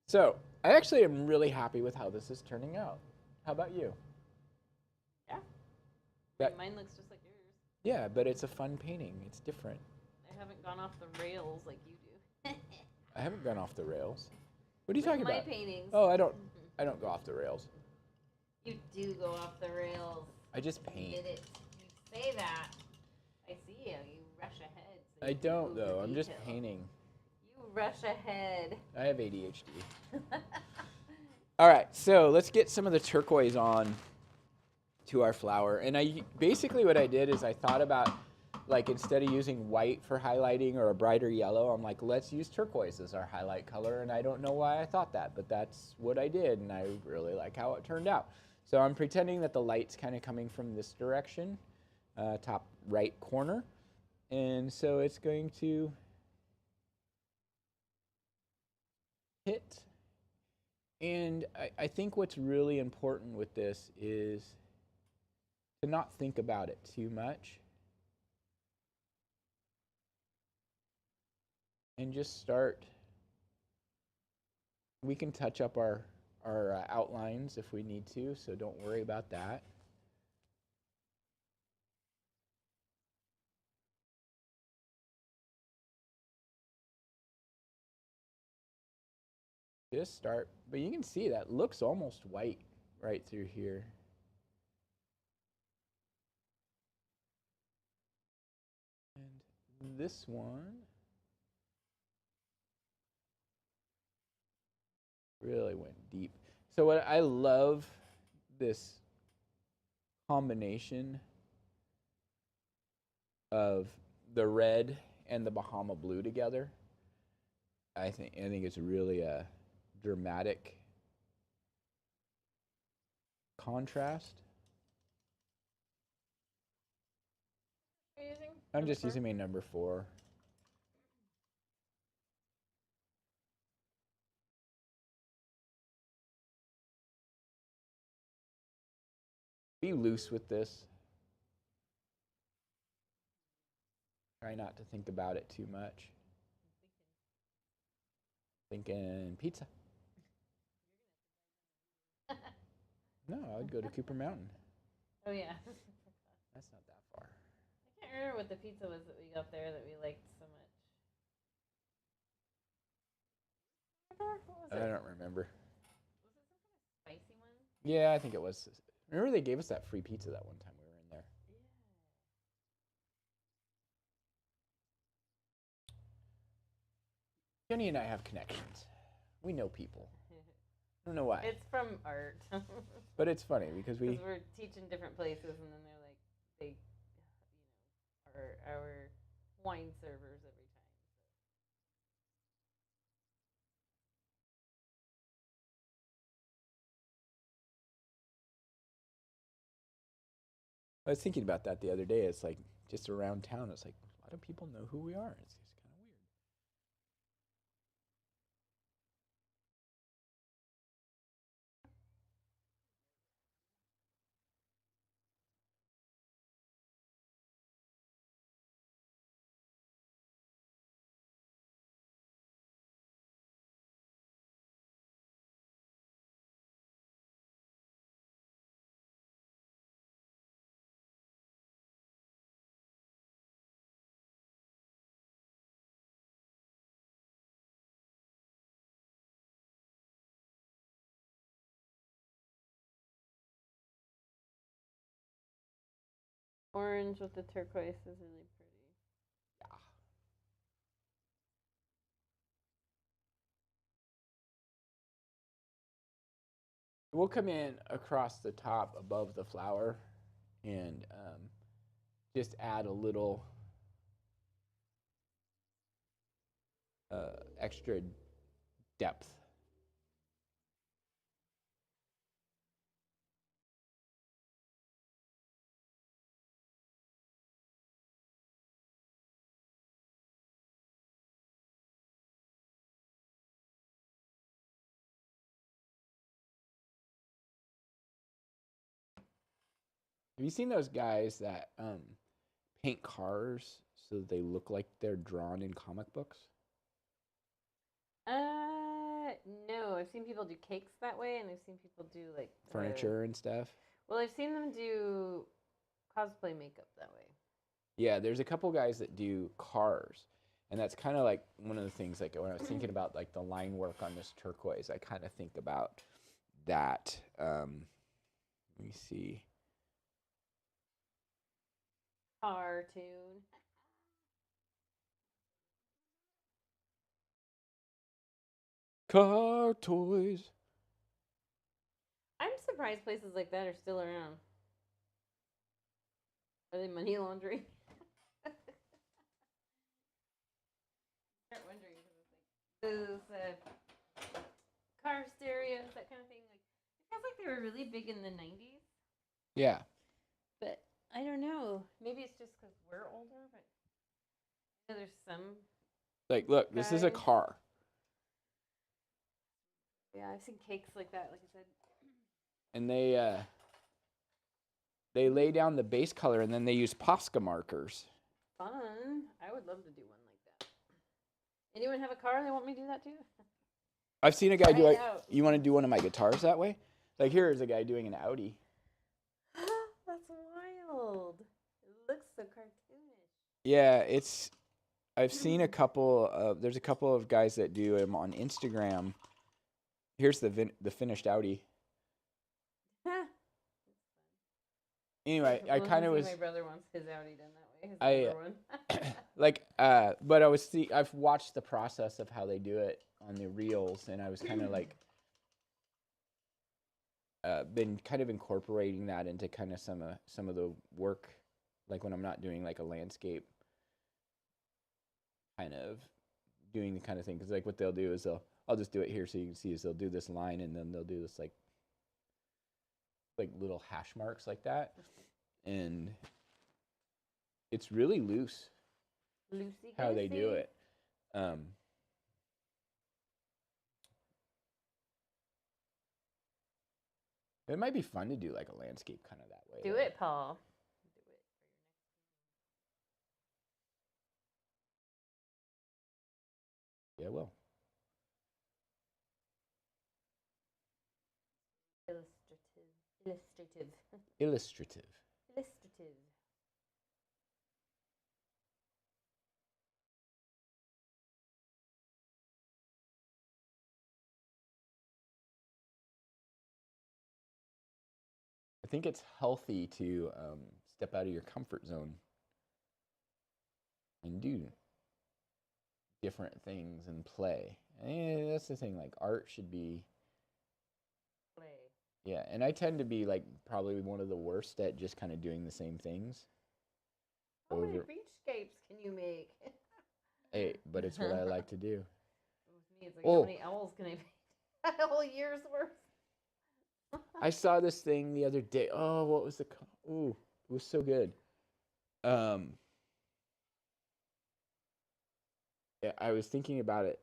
So, I actually am really happy with how this is turning out. How about you? Yeah. That, Mine looks just like yours. yeah, but it's a fun painting. It's different. I haven't gone off the rails like you do. I haven't gone off the rails. What are you talking my about? paintings. Oh, I don't go off the rails. You do go off the rails. I just paint. You did it. You say that. I see you. You rush ahead. So I you don't move the though. I'm just detail. painting. You rush ahead. I have ADHD. All right, so let's get some of the turquoise on to our flower. And I basically what I did is I thought about, like, instead of using white for highlighting or a brighter yellow, I'm like, let's use turquoise as our highlight color. And I don't know why I thought that, but that's what I did, and I really like how it turned out. So I'm pretending that the light's kind of coming from this direction, top right corner. And so it's going to hit. And I think what's really important with this is to not think about it too much. And just start. We can touch up our outlines if we need to, so don't worry about that. Just start, but you can see that looks almost white right through here. And this one really went deep. So what I love this combination of the red and the Bahama blue together. I think it's really a dramatic contrast. What are you using? I'm Number just 4? using my number 4. Be loose with this. Try not to think about it too much. Thinking pizza. No, I would go to Cooper Mountain. Oh, yeah. That's not that far. I can't remember what the pizza was that we got there that we liked so much. What was it? I don't remember. Was it some kind of spicy one? Yeah, I think it was. Remember they gave us that free pizza that one time we were in there. Yeah. Jenny and I have connections. We know people. I don't know why. It's from art. But it's funny because we're teaching different places, and then they're like, they, are our wine servers every time. I was thinking about that the other day. It's like just around town. It's like a lot of people know who we are. It's kind of weird. Orange with the turquoise is really pretty. Yeah. We'll come in across the top above the flower and just add a little extra depth. Have you seen those guys that paint cars so that they look like they're drawn in comic books? No, I've seen people do cakes that way, and I've seen people do like Furniture and stuff. Well, I've seen them do cosplay makeup that way. Yeah, there's a couple guys that do cars, and that's kind of like one of the things. Like when I was thinking about like the line work on this turquoise, I kind of think about that. Let me see. Cartoon. Car toys. I'm surprised places like that are still around. Are they money laundering? Start wondering because it's like those car stereos, that kind of thing. Like it feels like they were really big in the '90s, Yeah. but I don't know. Maybe it's just because we're older, but you know, there's some. Like, look, this is a Guys. car. Yeah, I've seen cakes like that, like I said. And they lay down the base color and then they use Posca markers. Fun. I would love to do one like that. Anyone have a car they want me to do that too? I've seen a guy do Try it. it out. You want to do one of my guitars that way? Like here is a guy doing an Audi. That's wild. It looks so cartoonish. Yeah, I've seen a couple of there's a couple of guys that do them on Instagram. Here's the finished Audi. Anyway, I kind of was. My brother wants his Audi done that way. His older one. Like, but I've watched the process of how they do it on the reels, and I was kind of like, been kind of incorporating that into kind of some of the work, like when I'm not doing like a landscape, kind of doing the kind of thing. Because like what they'll do is I'll just do it here so you can see is they'll do this line and then they'll do this like little hash marks like that, and it's really loose. Loosey How they do it. It might be fun to do like a landscape kind of that way. Do it, Paul. Do it. Yeah, well. Illustrative. Illustrative. I think it's healthy to step out of your comfort zone and do different things and play. And that's the thing. Like art should be Play. Yeah, and I tend to be like probably one of the worst at just kind of doing the same things. How many beachscapes can you make? Hey, but it's what I like to do. With me, it's like how many owls can I make? A whole year's worth. I saw this thing the other day. Oh, what was it was so good. Um, yeah, I was thinking about it.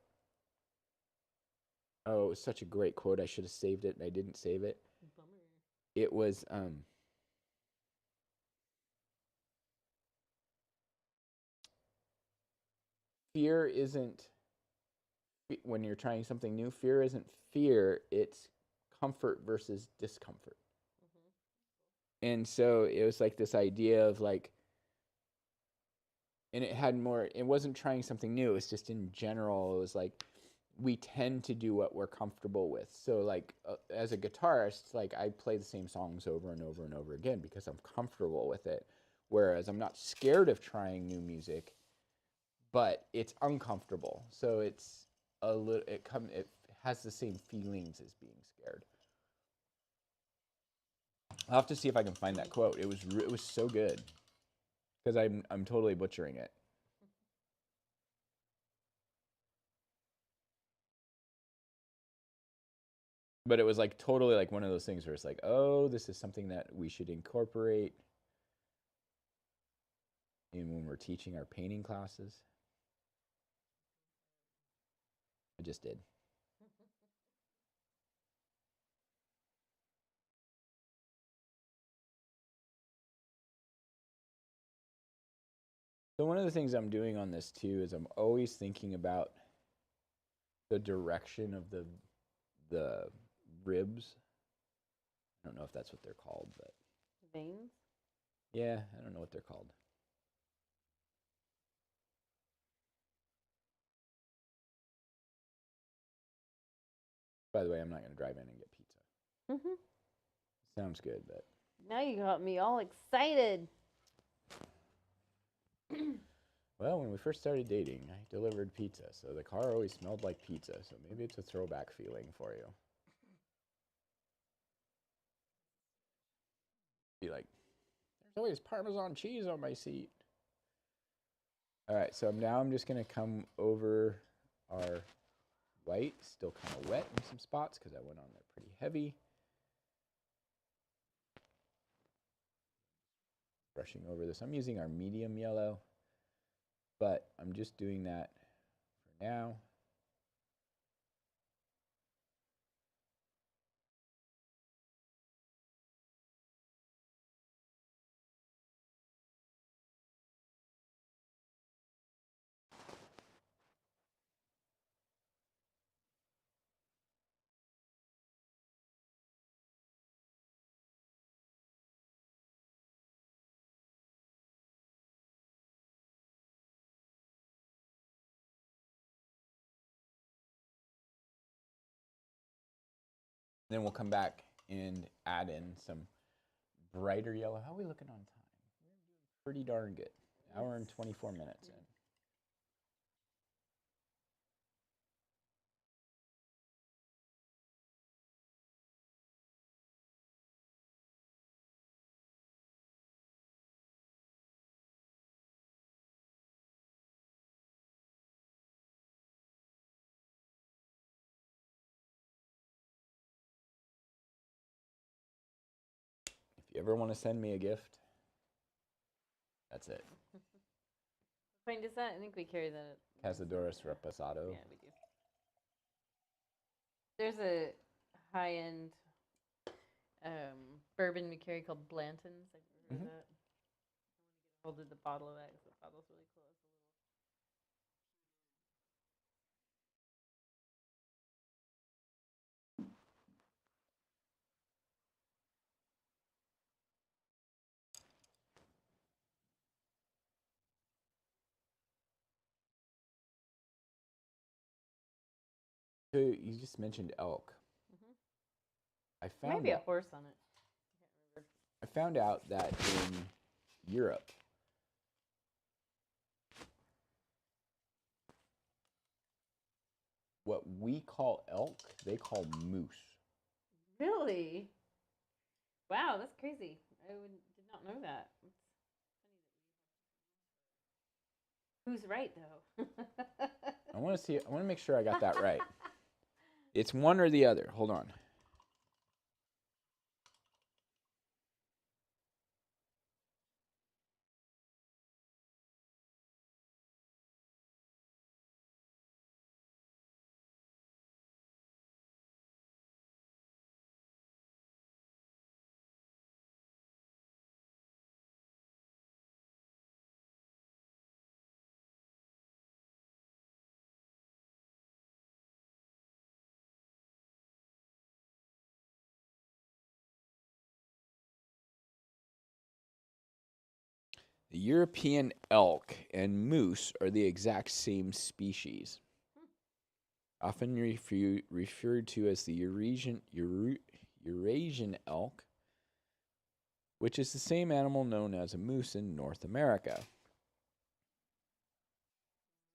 Oh, it was such a great quote. I should have saved it, and I didn't save it. Bummer. It was fear isn't when you're trying something new. Fear isn't fear. It's comfort versus discomfort. And so it was like this idea of like, and it had more. It wasn't trying something new. It was just in general. It was like we tend to do what we're comfortable with. So like as a guitarist, like I play the same songs over and over and over again because I'm comfortable with it. Whereas I'm not scared of trying new music, but it's uncomfortable. So it's a little. It has the same feelings as being scared. I'll have to see if I can find that quote. It was so good because I'm totally butchering it. But it was like totally like one of those things where it's like, oh, this is something that we should incorporate in when we're teaching our painting classes. I just did. So one of the things I'm doing on this too is I'm always thinking about the direction of the ribs. I don't know if that's what they're called, but Veins? yeah, I don't know what they're called. By the way, I'm not going to drive in and get pizza. Mm-hmm. Sounds good, but Now you got me all excited. well, when we first started dating, I delivered pizza, so the car always smelled like pizza. So maybe it's a throwback feeling for you. Be like, there's always Parmesan cheese on my seat. All right, so now I'm just gonna come over our white, still kind of wet in some spots because I went on there pretty heavy. Brushing over this. I'm using our medium yellow, but I'm just doing that for now. Then we'll come back and add in some brighter yellow. How are we looking on time? We're doing pretty darn good. Hour and 24 minutes in. If you ever want to send me a gift, that's it. What kind is that? I think we carry that. Cazadores Reposado. Yeah, we do. There's a high-end bourbon we carry called Blanton's. I've heard of that. I want to get a hold of the bottle of that because the bottle's really cool. So you just mentioned elk. I There might found be a out, horse on it. I found out that in Europe, what we call elk, they call moose. Really? Wow, that's crazy. Did not know that. Who's right though? I want to see. I want to make sure I got that right. It's one or the other. Hold on. The European elk and moose are the exact same species, often referred to as the Eurasian elk, which is the same animal known as a moose in North America.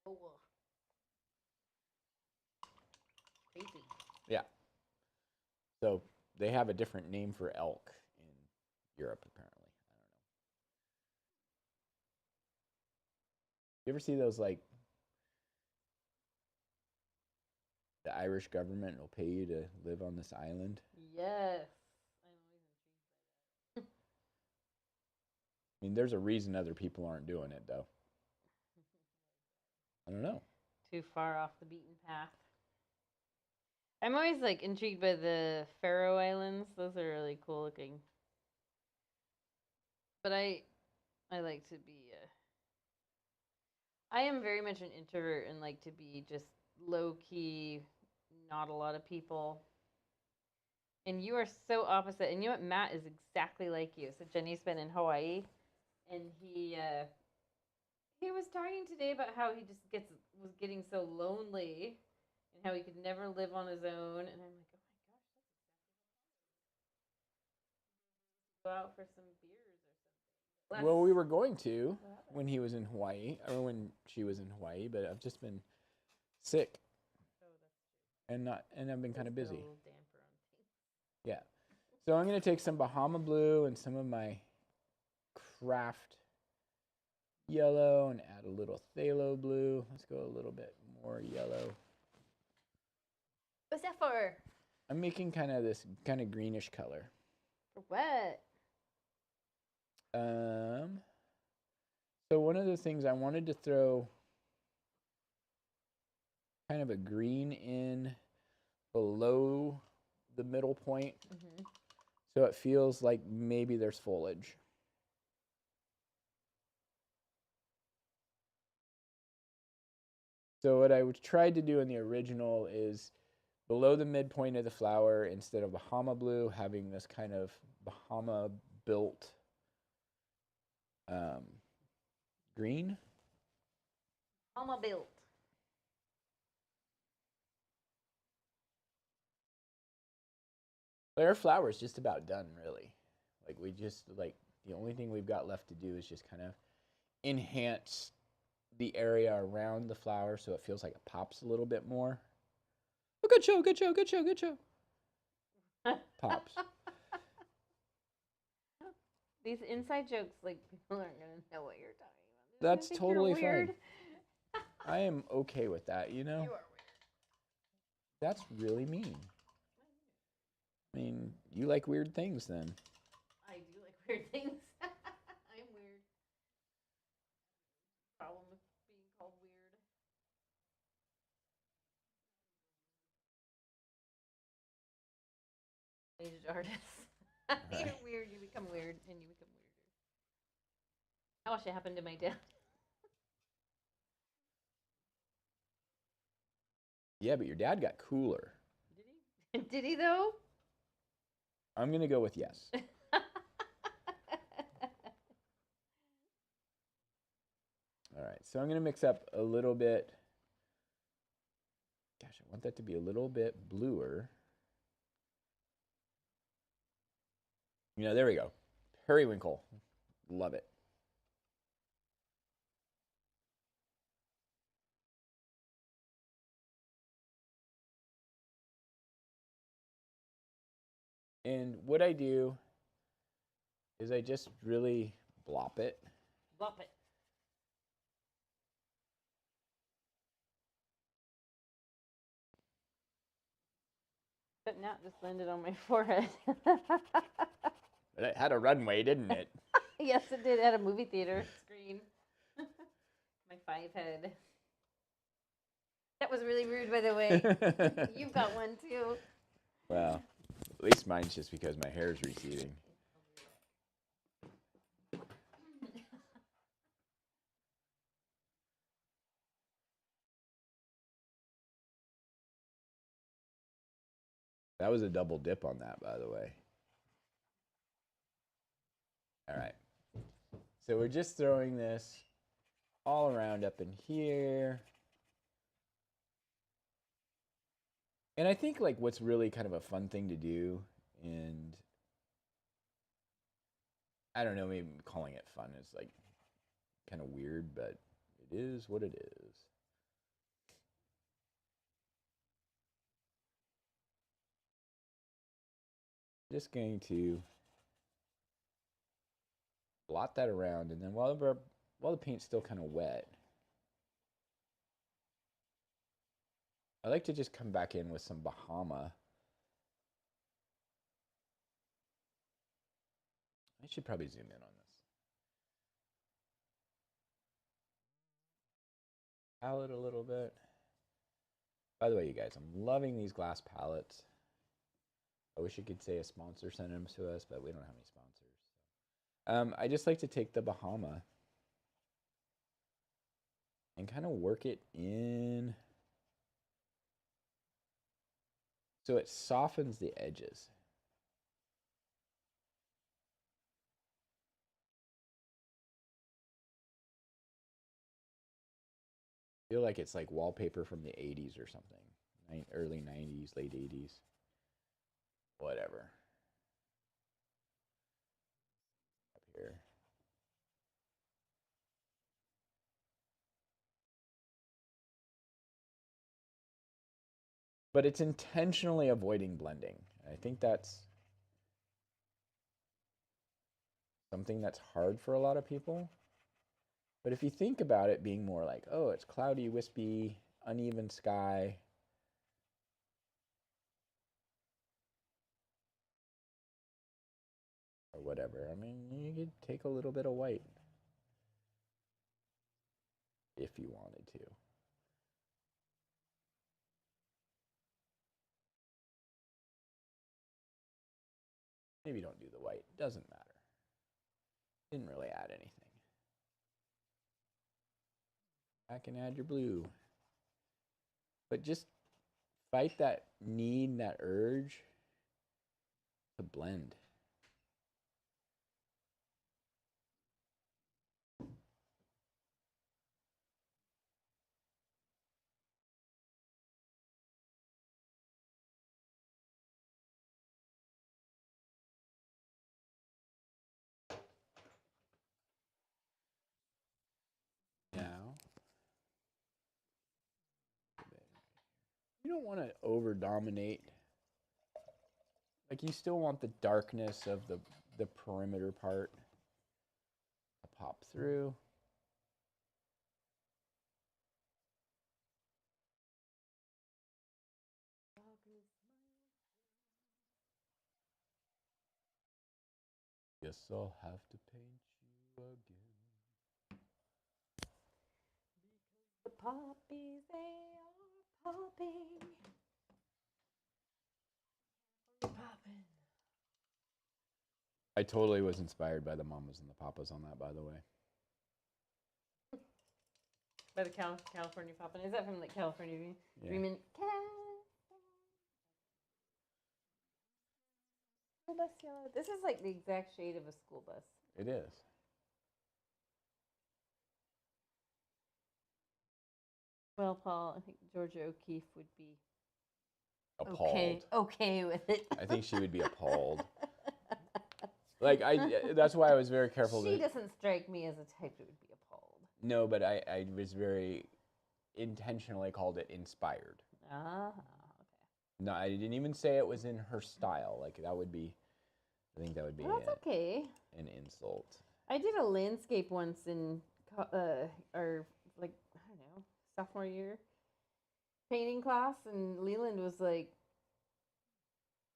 Oh, crazy. Yeah. So they have a different name for elk in Europe, apparently. I don't know. You ever see those, like, the Irish government will pay you to live on this island? Yes. I'm always intrigued by that. I mean, there's a reason other people aren't doing it, though. I don't know. Too far off the beaten path. I'm always like intrigued by the Faroe Islands. Those are really cool looking. But I like to be I am very much an introvert and like to be just low key, not a lot of people. And you are so opposite. And you know what? Matt is exactly like you. So Jenny's been in Hawaii, and he was talking today about how he just was getting so lonely, and how he could never live on his own. And I'm like, oh my gosh, go out for some beers or something. Well, we were going to when he was in Hawaii, or when she was in Hawaii, but I've just been sick and I've been kind of busy. Yeah. So I'm going to take some Bahama blue and some of my craft yellow and add a little phthalo blue. Let's go a little bit more yellow. What's that for? I'm making kind of this kind of greenish color. For what? So one of the things I wanted to throw kind of a green in below the middle point, so it feels like maybe there's foliage. So what I tried to do in the original is below the midpoint of the flower, instead of Bahama blue, having this kind of Bahama built green. Bahama built. But our flower is just about done, really. Like, we just, like, the only thing we've got left to do is just kind of enhance the area around the flower so it feels like it pops a little bit more. Oh, good show, good show, good show, good show. Pops. These inside jokes, like, people aren't going to know what you're talking about. That's totally fine. I am okay with that, you know? You are weird. That's really mean. I mean, you like weird things then. I do like weird things. I'm weird. Problem with being called weird. Aged artists. You're weird, you become weird, and you become weirder. I watched it happen to my dad. Yeah, but your dad got cooler. Did he? Did he though? I'm going to go with yes. All right, so I'm going to mix up a little bit. Gosh, I want that to be a little bit bluer. You know, there we go. Periwinkle. Love it. And what I do is I just really blop it. Blop it. But now it just landed on my forehead. But it had a runway, didn't it? Yes, it did. At a movie theater screen. My 5 head. That was really rude, by the way. You've got one too. Well, at least mine's just because my hair is receding. That was a double dip on that, by the way. All right. So we're just throwing this all around up in here. And I think like what's really kind of a fun thing to do, and I don't know, maybe calling it fun is like kind of weird, but it is what it is. Just going to blot that around, and then while the paint's still kind of wet, I like to just come back in with some Bahama. I should probably zoom in on this palette a little bit. By the way, you guys, I'm loving these glass palettes. I wish I could say a sponsor sent them to us, but we don't have any sponsors. I just like to take the Bahama and kind of work it in so it softens the edges. I feel like it's like wallpaper from the 80s or something. Early 90s, late 80s. Whatever. Up here. But it's intentionally avoiding blending. I think that's something that's hard for a lot of people. But if you think about it being more like, oh, it's cloudy, wispy, uneven sky, or whatever, I mean, you could take a little bit of white if you wanted to. Maybe don't do the white, doesn't matter. Didn't really add anything. I can add your blue. But just fight that need, that urge to blend. Now, you don't want to over dominate. Like you still want the darkness of the perimeter part to pop through. Guess I'll have to paint you again. The poppies, they are popping. Poppin'. I totally was inspired by the mamas and the papas on that, by the way. By the California Poppin'. Is that from like California Yeah. Dreamin'? School bus yellow. This is like the exact shade of a school bus. It is. Well, Paul, I think Georgia O'Keeffe would be Appalled. okay with it. I think she would be appalled. Like that's why I was very careful. She doesn't strike me as a type that would be appalled. No, but I was very intentionally called it inspired. Ah, okay. No, I didn't even say it was in her style. Like that would be, I think that would be Well, that's okay. An insult. I did a landscape once in our like I don't know sophomore year painting class, and Leland was like,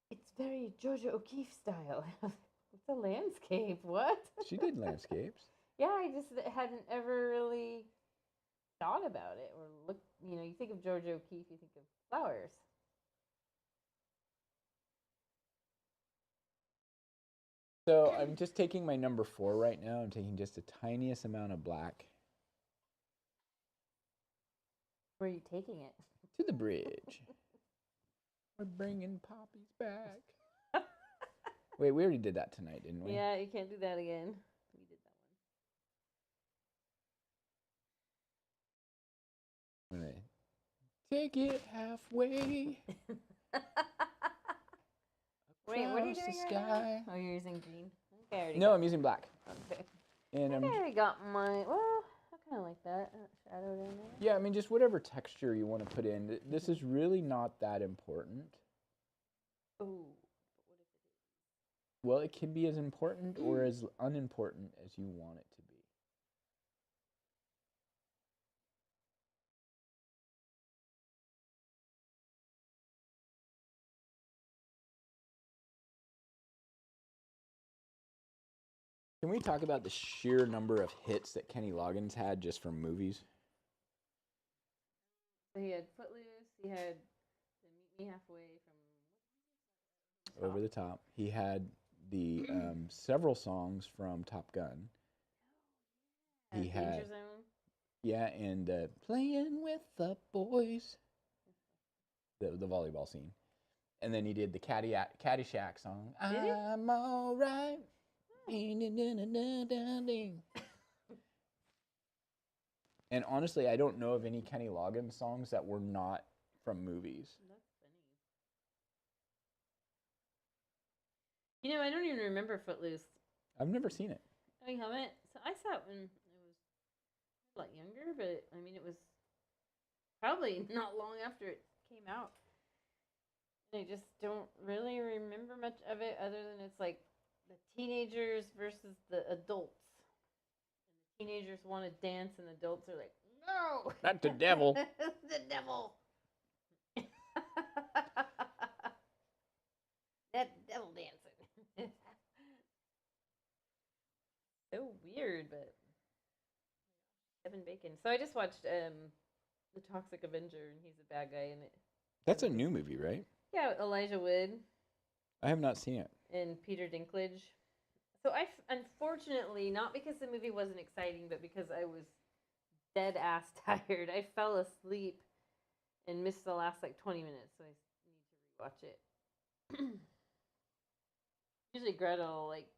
"It's very Georgia O'Keeffe style." It's a landscape. What? She did landscapes. Yeah, I just hadn't ever really thought about it or looked. You know, you think of Georgia O'Keeffe, you think of flowers. So I'm just taking my number 4 right now. I'm taking just the tiniest amount of black. Where are you taking it? To the bridge. We're bringing poppies back. Wait, we already did that tonight, didn't we? Yeah, you can't do that again. We did that one. take it halfway. Wait, what are you across doing the right sky. now? Oh, you're using green. Okay, I already No, got I'm using black. Okay. And I think I already got my. Well, I kind of like that shadow down there. yeah, I mean, just whatever texture you want to put in. This is really not that important. Ooh. Well, it can be as important or as unimportant as you want it to be. Can we talk about the sheer number of hits that Kenny Loggins had just from movies? So he had Footloose. He had the Meet Me Halfway from Over the Top. He had the several songs from Top Gun. He Danger had, Zone. yeah, and Playing with the Boys, the volleyball scene. And then he did the Caddyshack song. Did he? I'm all right. And honestly, I don't know of any Kenny Loggins songs that were not from movies. That's funny. You know, I don't even remember Footloose. I've never seen it. Oh, you haven't? So I saw it when it was a lot younger, but I mean, it was probably not long after it came out. And I just don't really remember much of it other than it's like the teenagers versus the adults. And the teenagers want to dance, and the adults are like, no! Not the devil. The devil! That devil dancing. So weird, but Kevin Bacon. So I just watched The Toxic Avenger, and he's a bad guy in it. That's a new movie, right? Yeah, Elijah Wood I have not seen it. and Peter Dinklage. So unfortunately, not because the movie wasn't exciting, but because I was dead ass tired, I fell asleep and missed the last like 20 minutes. So I need to rewatch it. Usually Greta will like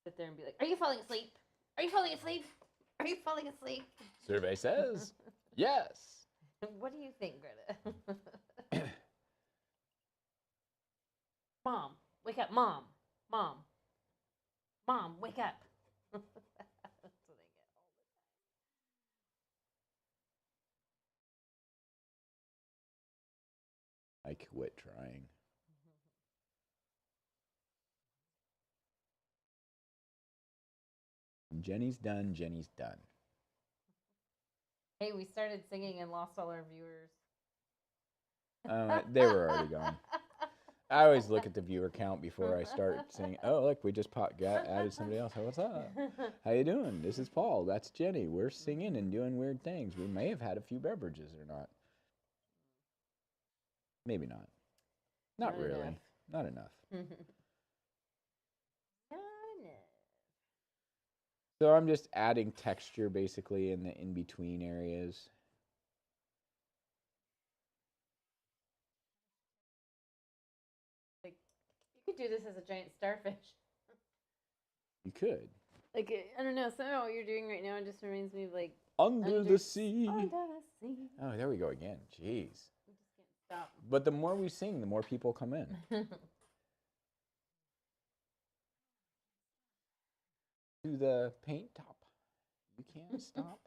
sit there and be like, "Are you falling asleep? Are you falling asleep? Are you falling asleep?" Survey says yes. What do you think, Greta? Mom, wake up, Mom, Mom, Mom, wake up. That's what I get all the time. I quit trying. Jenny's done. Jenny's done. Hey, we started singing and lost all our viewers. They were already gone. I always look at the viewer count before I start saying, "Oh, look, we just added somebody else. Hey, what's up? How you doing? This is Paul. That's Jenny. We're singing and doing weird things. We may have had a few beverages or not. Maybe not. Not really. Enough. Not enough. Not enough. So I'm just adding texture basically in the in-between areas. Like, you could do this as a giant starfish. You could. Like, I don't know, somehow what you're doing right now just reminds me of like Under the sea. Under the sea. Oh, there we go again. Jeez. I just can't stop. But the more we sing, the more people come in. To the paint top. You can't stop.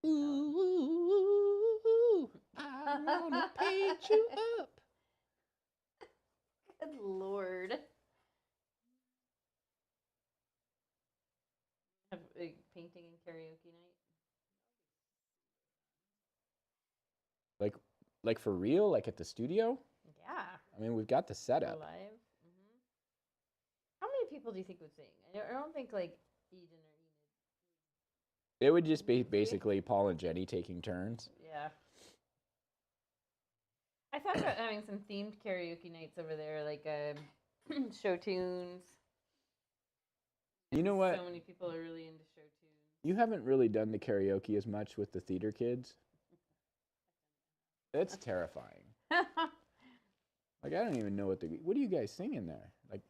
Ooh, I wanna paint you up. Good Lord. Have a painting and karaoke night. Like for real? Like at the studio? Yeah. I mean, we've got the setup. Live. Mm-hmm. How many people do you think would sing? I don't think like Eden or Enid. It would just be basically Paul and Jenny taking turns. Yeah. I thought about having some themed karaoke nights over there, like show tunes. You know what? So many people are really into show tunes. You haven't really done the karaoke as much with the theater kids. It's terrifying. Like, I don't even know what do you guys sing in there? Like,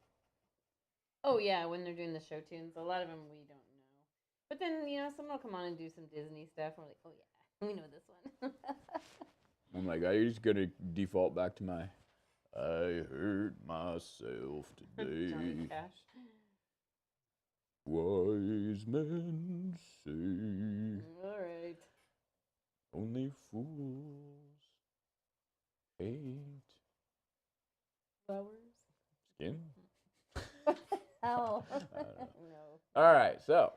oh yeah, when they're doing the show tunes, a lot of them we don't know. But then, someone will come on and do some Disney stuff. And we're like, oh, yeah, we know this one. I'm like, I'm just going to default back to my I hurt myself Johnny today. Cash. Wise men say All right. only fools paint Flowers? skin. Oh. No. All right, so.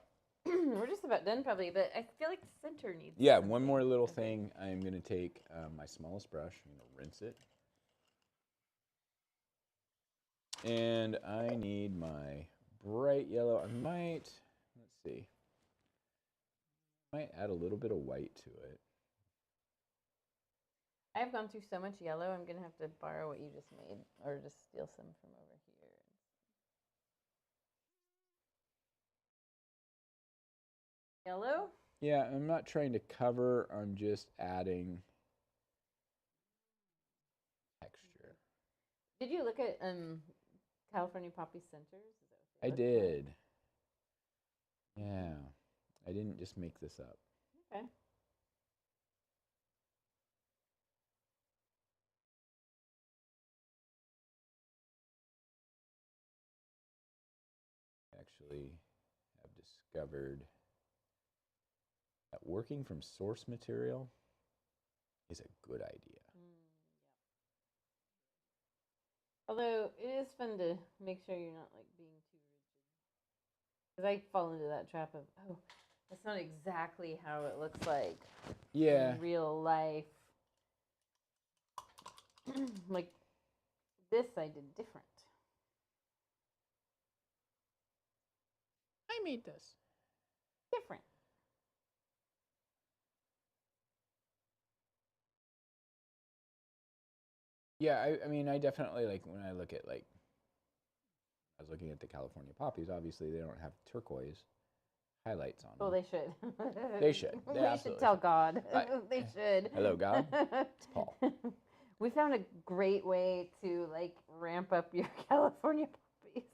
We're just about done probably, but I feel like the center needs Yeah, something. one more little thing. I'm going to take my smallest brush, I'm going to rinse it. And I need my bright yellow. I might, let's see, might add a little bit of white to it. I've gone through so much yellow, I'm going to have to borrow what you just made or just steal some from over here. Yellow? Yeah, I'm not trying to cover, I'm just adding texture. Did you look at California Poppy Centers? I did. Yeah, I didn't just make this up. Okay. Actually have discovered that working from source material is a good idea. Although it is fun to make sure you're not like being too rigid. Because I fall into that trap of, oh, that's not exactly how it looks like in real life. Like this I did different. I made this. Different. Yeah, I mean, I definitely, like, when I look at, like, I was looking at the California poppies, obviously they don't have turquoise highlights on them. Oh, they should. They should. They should tell God. They should. Hello, God. It's Paul. We found a great way to, like, ramp up your California poppies.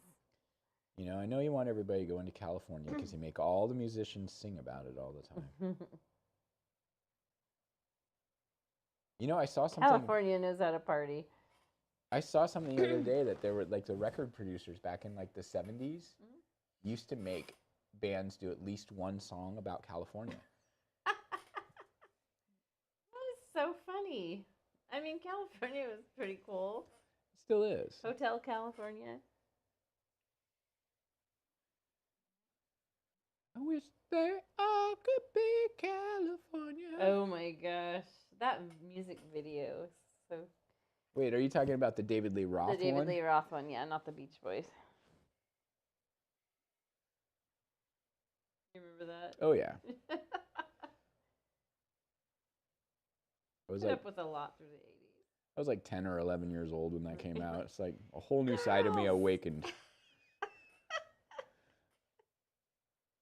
You know, I know you want everybody going to California because you make all the musicians sing about it all the time. You know, I saw something. California knows how to party. I saw something the other day that there were, like, the record producers back in, like, the 70s used to make bands do at least one song about California. That is so funny. I mean, California was pretty cool. It still is. Hotel California. I wish there all could be California. Oh my gosh. That music video is so... Wait, are you talking about the David Lee Roth one? The David Lee Roth one, yeah, not the Beach Boys. You remember that? Oh, yeah. I was Put like, up with a lot through the 80s. I was like 10 or 11 years old when that came out. It's like a whole new side of me awakened.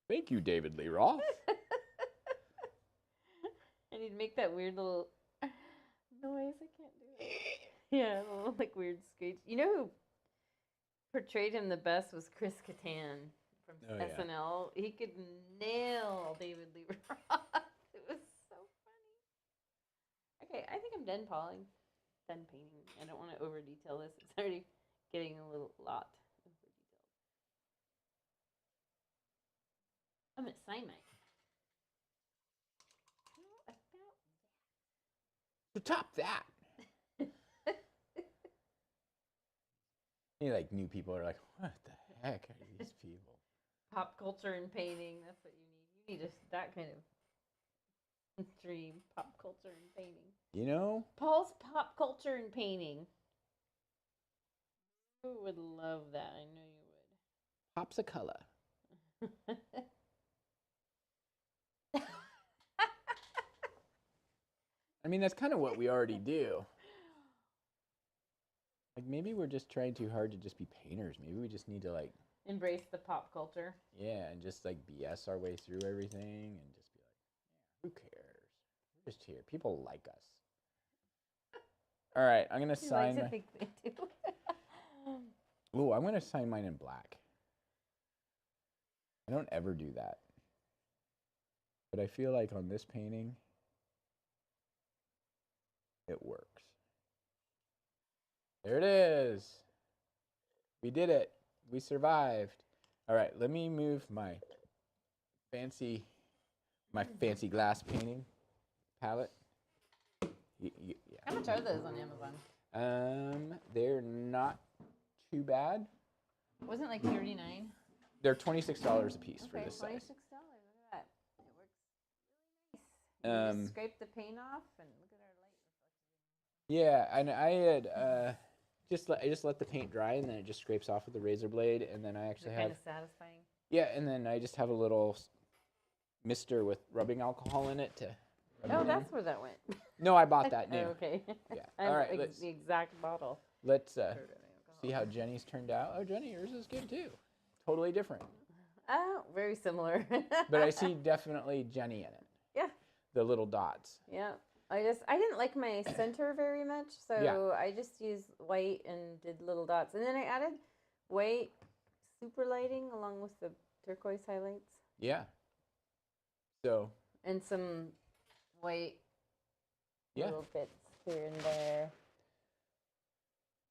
Thank you, David Lee Roth. And he'd make that weird little noise. I can't do it. Yeah, a little like weird screech. You know who portrayed him the best was Chris Kattan from SNL. Yeah. He could nail David Lee Roth. It was so funny. Okay, I think I'm done done painting. I don't want to over detail this. It's already getting a little lot over detailed. I'm gonna sign mine. To top that. You like new people are like, what the heck are these people? Pop culture and painting. That's what you need. You need that kind of stream. Pop culture and painting. You know? Paul's pop culture and painting. Who would love that? I know you would. Pops of color. I mean, that's kind of what we already do. Like, maybe we're just trying too hard to just be painters. Maybe we just need to, like... embrace the pop culture. Yeah, and just, like, BS our way through everything and just be like, yeah, who cares? We're just here. People like us. All right, I'm going to sign... Like to think they do. Ooh, I'm going to sign mine in black. I don't ever do that. But I feel like on this painting, it works. There it is. We did it. We survived. All right, let me move my fancy glass painting palette. Yeah. How much are those on Amazon? They're not too bad. Wasn't it like $39? They're $26 a piece for this $26. size. Look at that. It works really nice. You just scrape the paint off and look at our light reflection. Yeah, and I had I just let the paint dry, and then it just scrapes off with the razor blade, and then I actually have kind of satisfying. Yeah, and then I just have a little mister with rubbing alcohol in it to. Oh, that's where that went. No, I bought that new. Oh, okay. Yeah. I All right. have Let's the exact bottle. see how Jenny's turned out. Oh, Jenny, yours is good too. Totally different. Oh, very similar. But I see definitely Jenny in it. Yeah. The little dots. Yeah. I didn't like my center very much, so I just used white and did little dots. And then I added white super lighting along with the turquoise highlights. Yeah. So. And some white little bits here and there.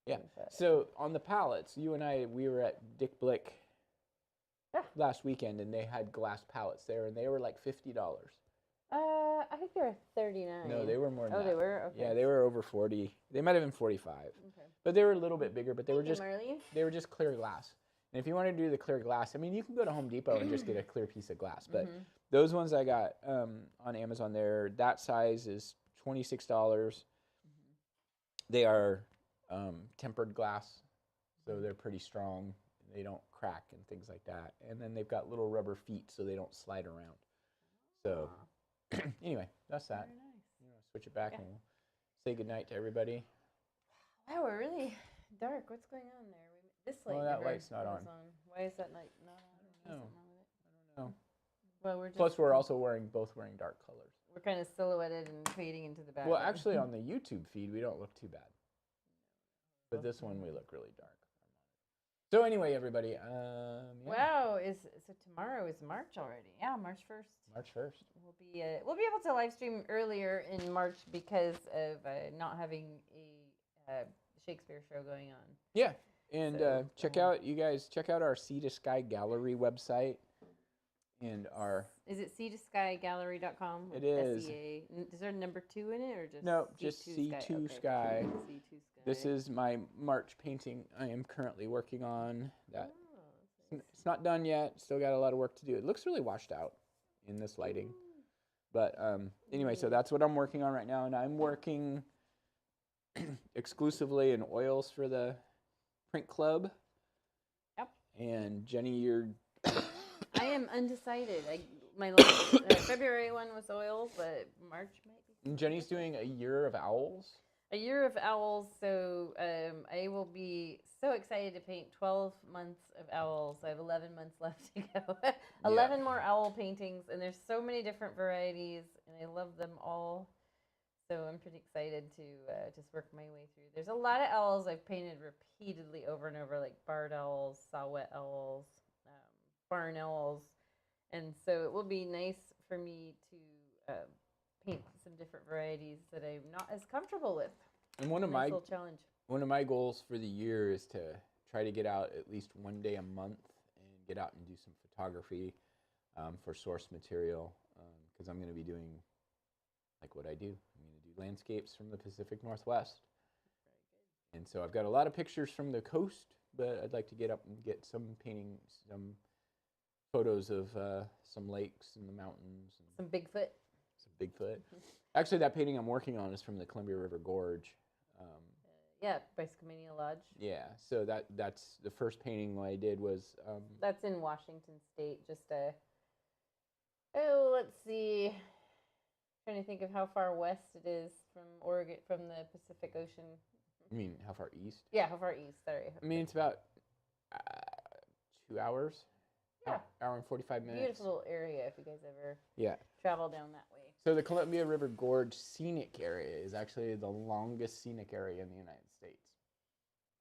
Yeah. So on the palettes, you and I, we were at Dick Blick last weekend, and they had glass palettes there, and they were like $50. I think they were 39. No, they were more than that. Oh, they were? Okay. Yeah, they were over 40. They might have been 45. Okay. But they were a little bit bigger, but they were just clear glass. And if you want to do the clear glass, I mean, you can go to Home Depot and just get a clear piece of glass. But those ones I got on Amazon there, that size is $26. They are tempered glass, so they're pretty strong. They don't crack and things like that. And then they've got little rubber feet so they don't slide around. So anyway, that's that. Very nice. You know, switch it back and we'll say goodnight to everybody. Wow, we're really dark. What's going on there? This light. Oh, that light's not on. Why is that light not on? I don't know. Well, we're just, Plus, we're also both wearing dark colors. We're kind of silhouetted and fading into the background. Well, actually, on the YouTube feed, we don't look too bad. But this one, we look really dark. So anyway, everybody. Wow, so tomorrow is March already. Yeah, March 1st. March 1st. We'll be able to live stream earlier in March because of not having a Shakespeare show going on. Yeah, and check out our Sea to Sky Gallery website and our. Is it seatoskygallery.com? It is. SEA. Is there a number 2 in it or just? No, just C2 Sky. C2 Sky. This is my March painting I am currently working on. That it's not done yet. Still got a lot of work to do. It looks really washed out in this lighting. But anyway, so that's what I'm working on right now, and I'm working exclusively in oils for the print club. Yep. And Jenny, you're. I am undecided. My last, February one was oils, but March might be. And Jenny's doing a year of owls. A year of owls, so I will be so excited to paint 12 months of owls. I have 11 months left to go. 11 more owl paintings, and there's so many different varieties, and I love them all. So I'm pretty excited to just work my way through. There's a lot of owls I've painted repeatedly over and over, like barred owls, saw-whet owls, barn owls, and so it will be nice for me to paint some different varieties that I'm not as comfortable with. And one of my challenge. One of my goals for the year is to try to get out at least one day a month and get out and do some photography for source material, because I'm going to be doing like what I do. I'm going to do landscapes from the Pacific Northwest. And so I've got a lot of pictures from the coast, but I'd like to get up and get some paintings, some photos of some lakes and the mountains. And some Bigfoot. Bigfoot. Actually, that painting I'm working on is from the Columbia River Gorge. Yeah, by Skamania Lodge. Yeah, so that's the first painting I did was. That's in Washington State. Let's see. Trying to think of how far west it is from Oregon, from the Pacific Ocean. You mean how far east? Yeah, how far east? Sorry. I mean, it's about 2 hours. Yeah. Hour and 45 minutes. Beautiful area if you guys ever travel down that way. So the Columbia River Gorge scenic area is actually the longest scenic area in the United States.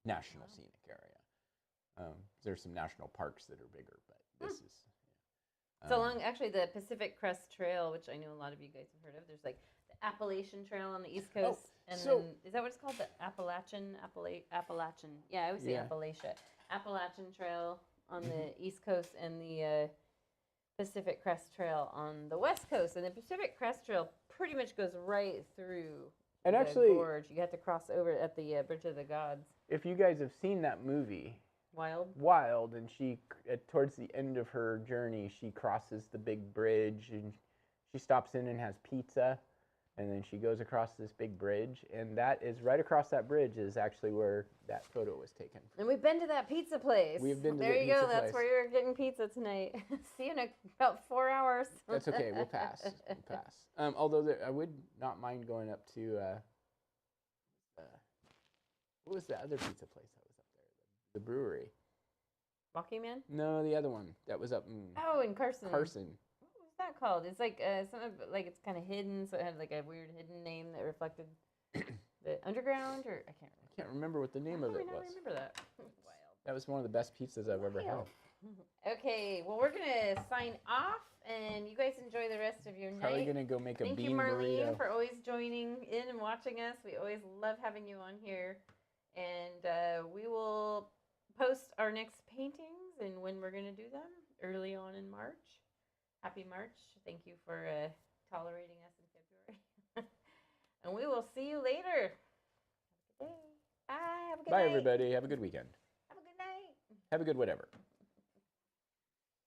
National scenic area. There's some national parks that are bigger, but this is. So along actually the Pacific Crest Trail, which I know a lot of you guys have heard of. There's like the Appalachian Trail on the East Coast, and so- then is that what it's called? The Appalachian. Yeah, I always say Yeah. Appalachia. Appalachian Trail on the East Coast, and the Pacific Crest Trail on the West Coast. And the Pacific Crest Trail pretty much goes right through And the actually- gorge. You have to cross over at the Bridge of the Gods. If you guys have seen that movie, Wild. and she towards the end of her journey, she crosses the big bridge and she stops in and has pizza, and then she goes across this big bridge, and that is right across that bridge is actually where that photo was taken. And we've been to that pizza place. We've been to there the you go. pizza That's place. where you're getting pizza tonight. See you in about 4 hours. That's okay. We'll pass. We'll pass. Although I would not mind going up to what was the other pizza place that was up there? The brewery. Walking Man? No, the other one that was up in Oh, in Carson. Carson. What was that called? It's like something like it's kind of hidden, so it had like a weird hidden name that reflected the underground, or I can't remember. I can't remember what the name of it was. I remember that. Wild. That was one of the best pizzas I've ever had. Okay, well we're gonna sign off, and you guys enjoy the rest of your Probably night. gonna go make a Thank you, bean Marlene, burrito. for always joining in and watching us. We always love having you on here, and we will post our next paintings and when we're gonna do them early on in March. Happy March! Thank you for tolerating us in February, and we will see you later. Have a good day. Bye. Have a good Bye, night. everybody. Have a good weekend. Have a good night. Have a good whatever.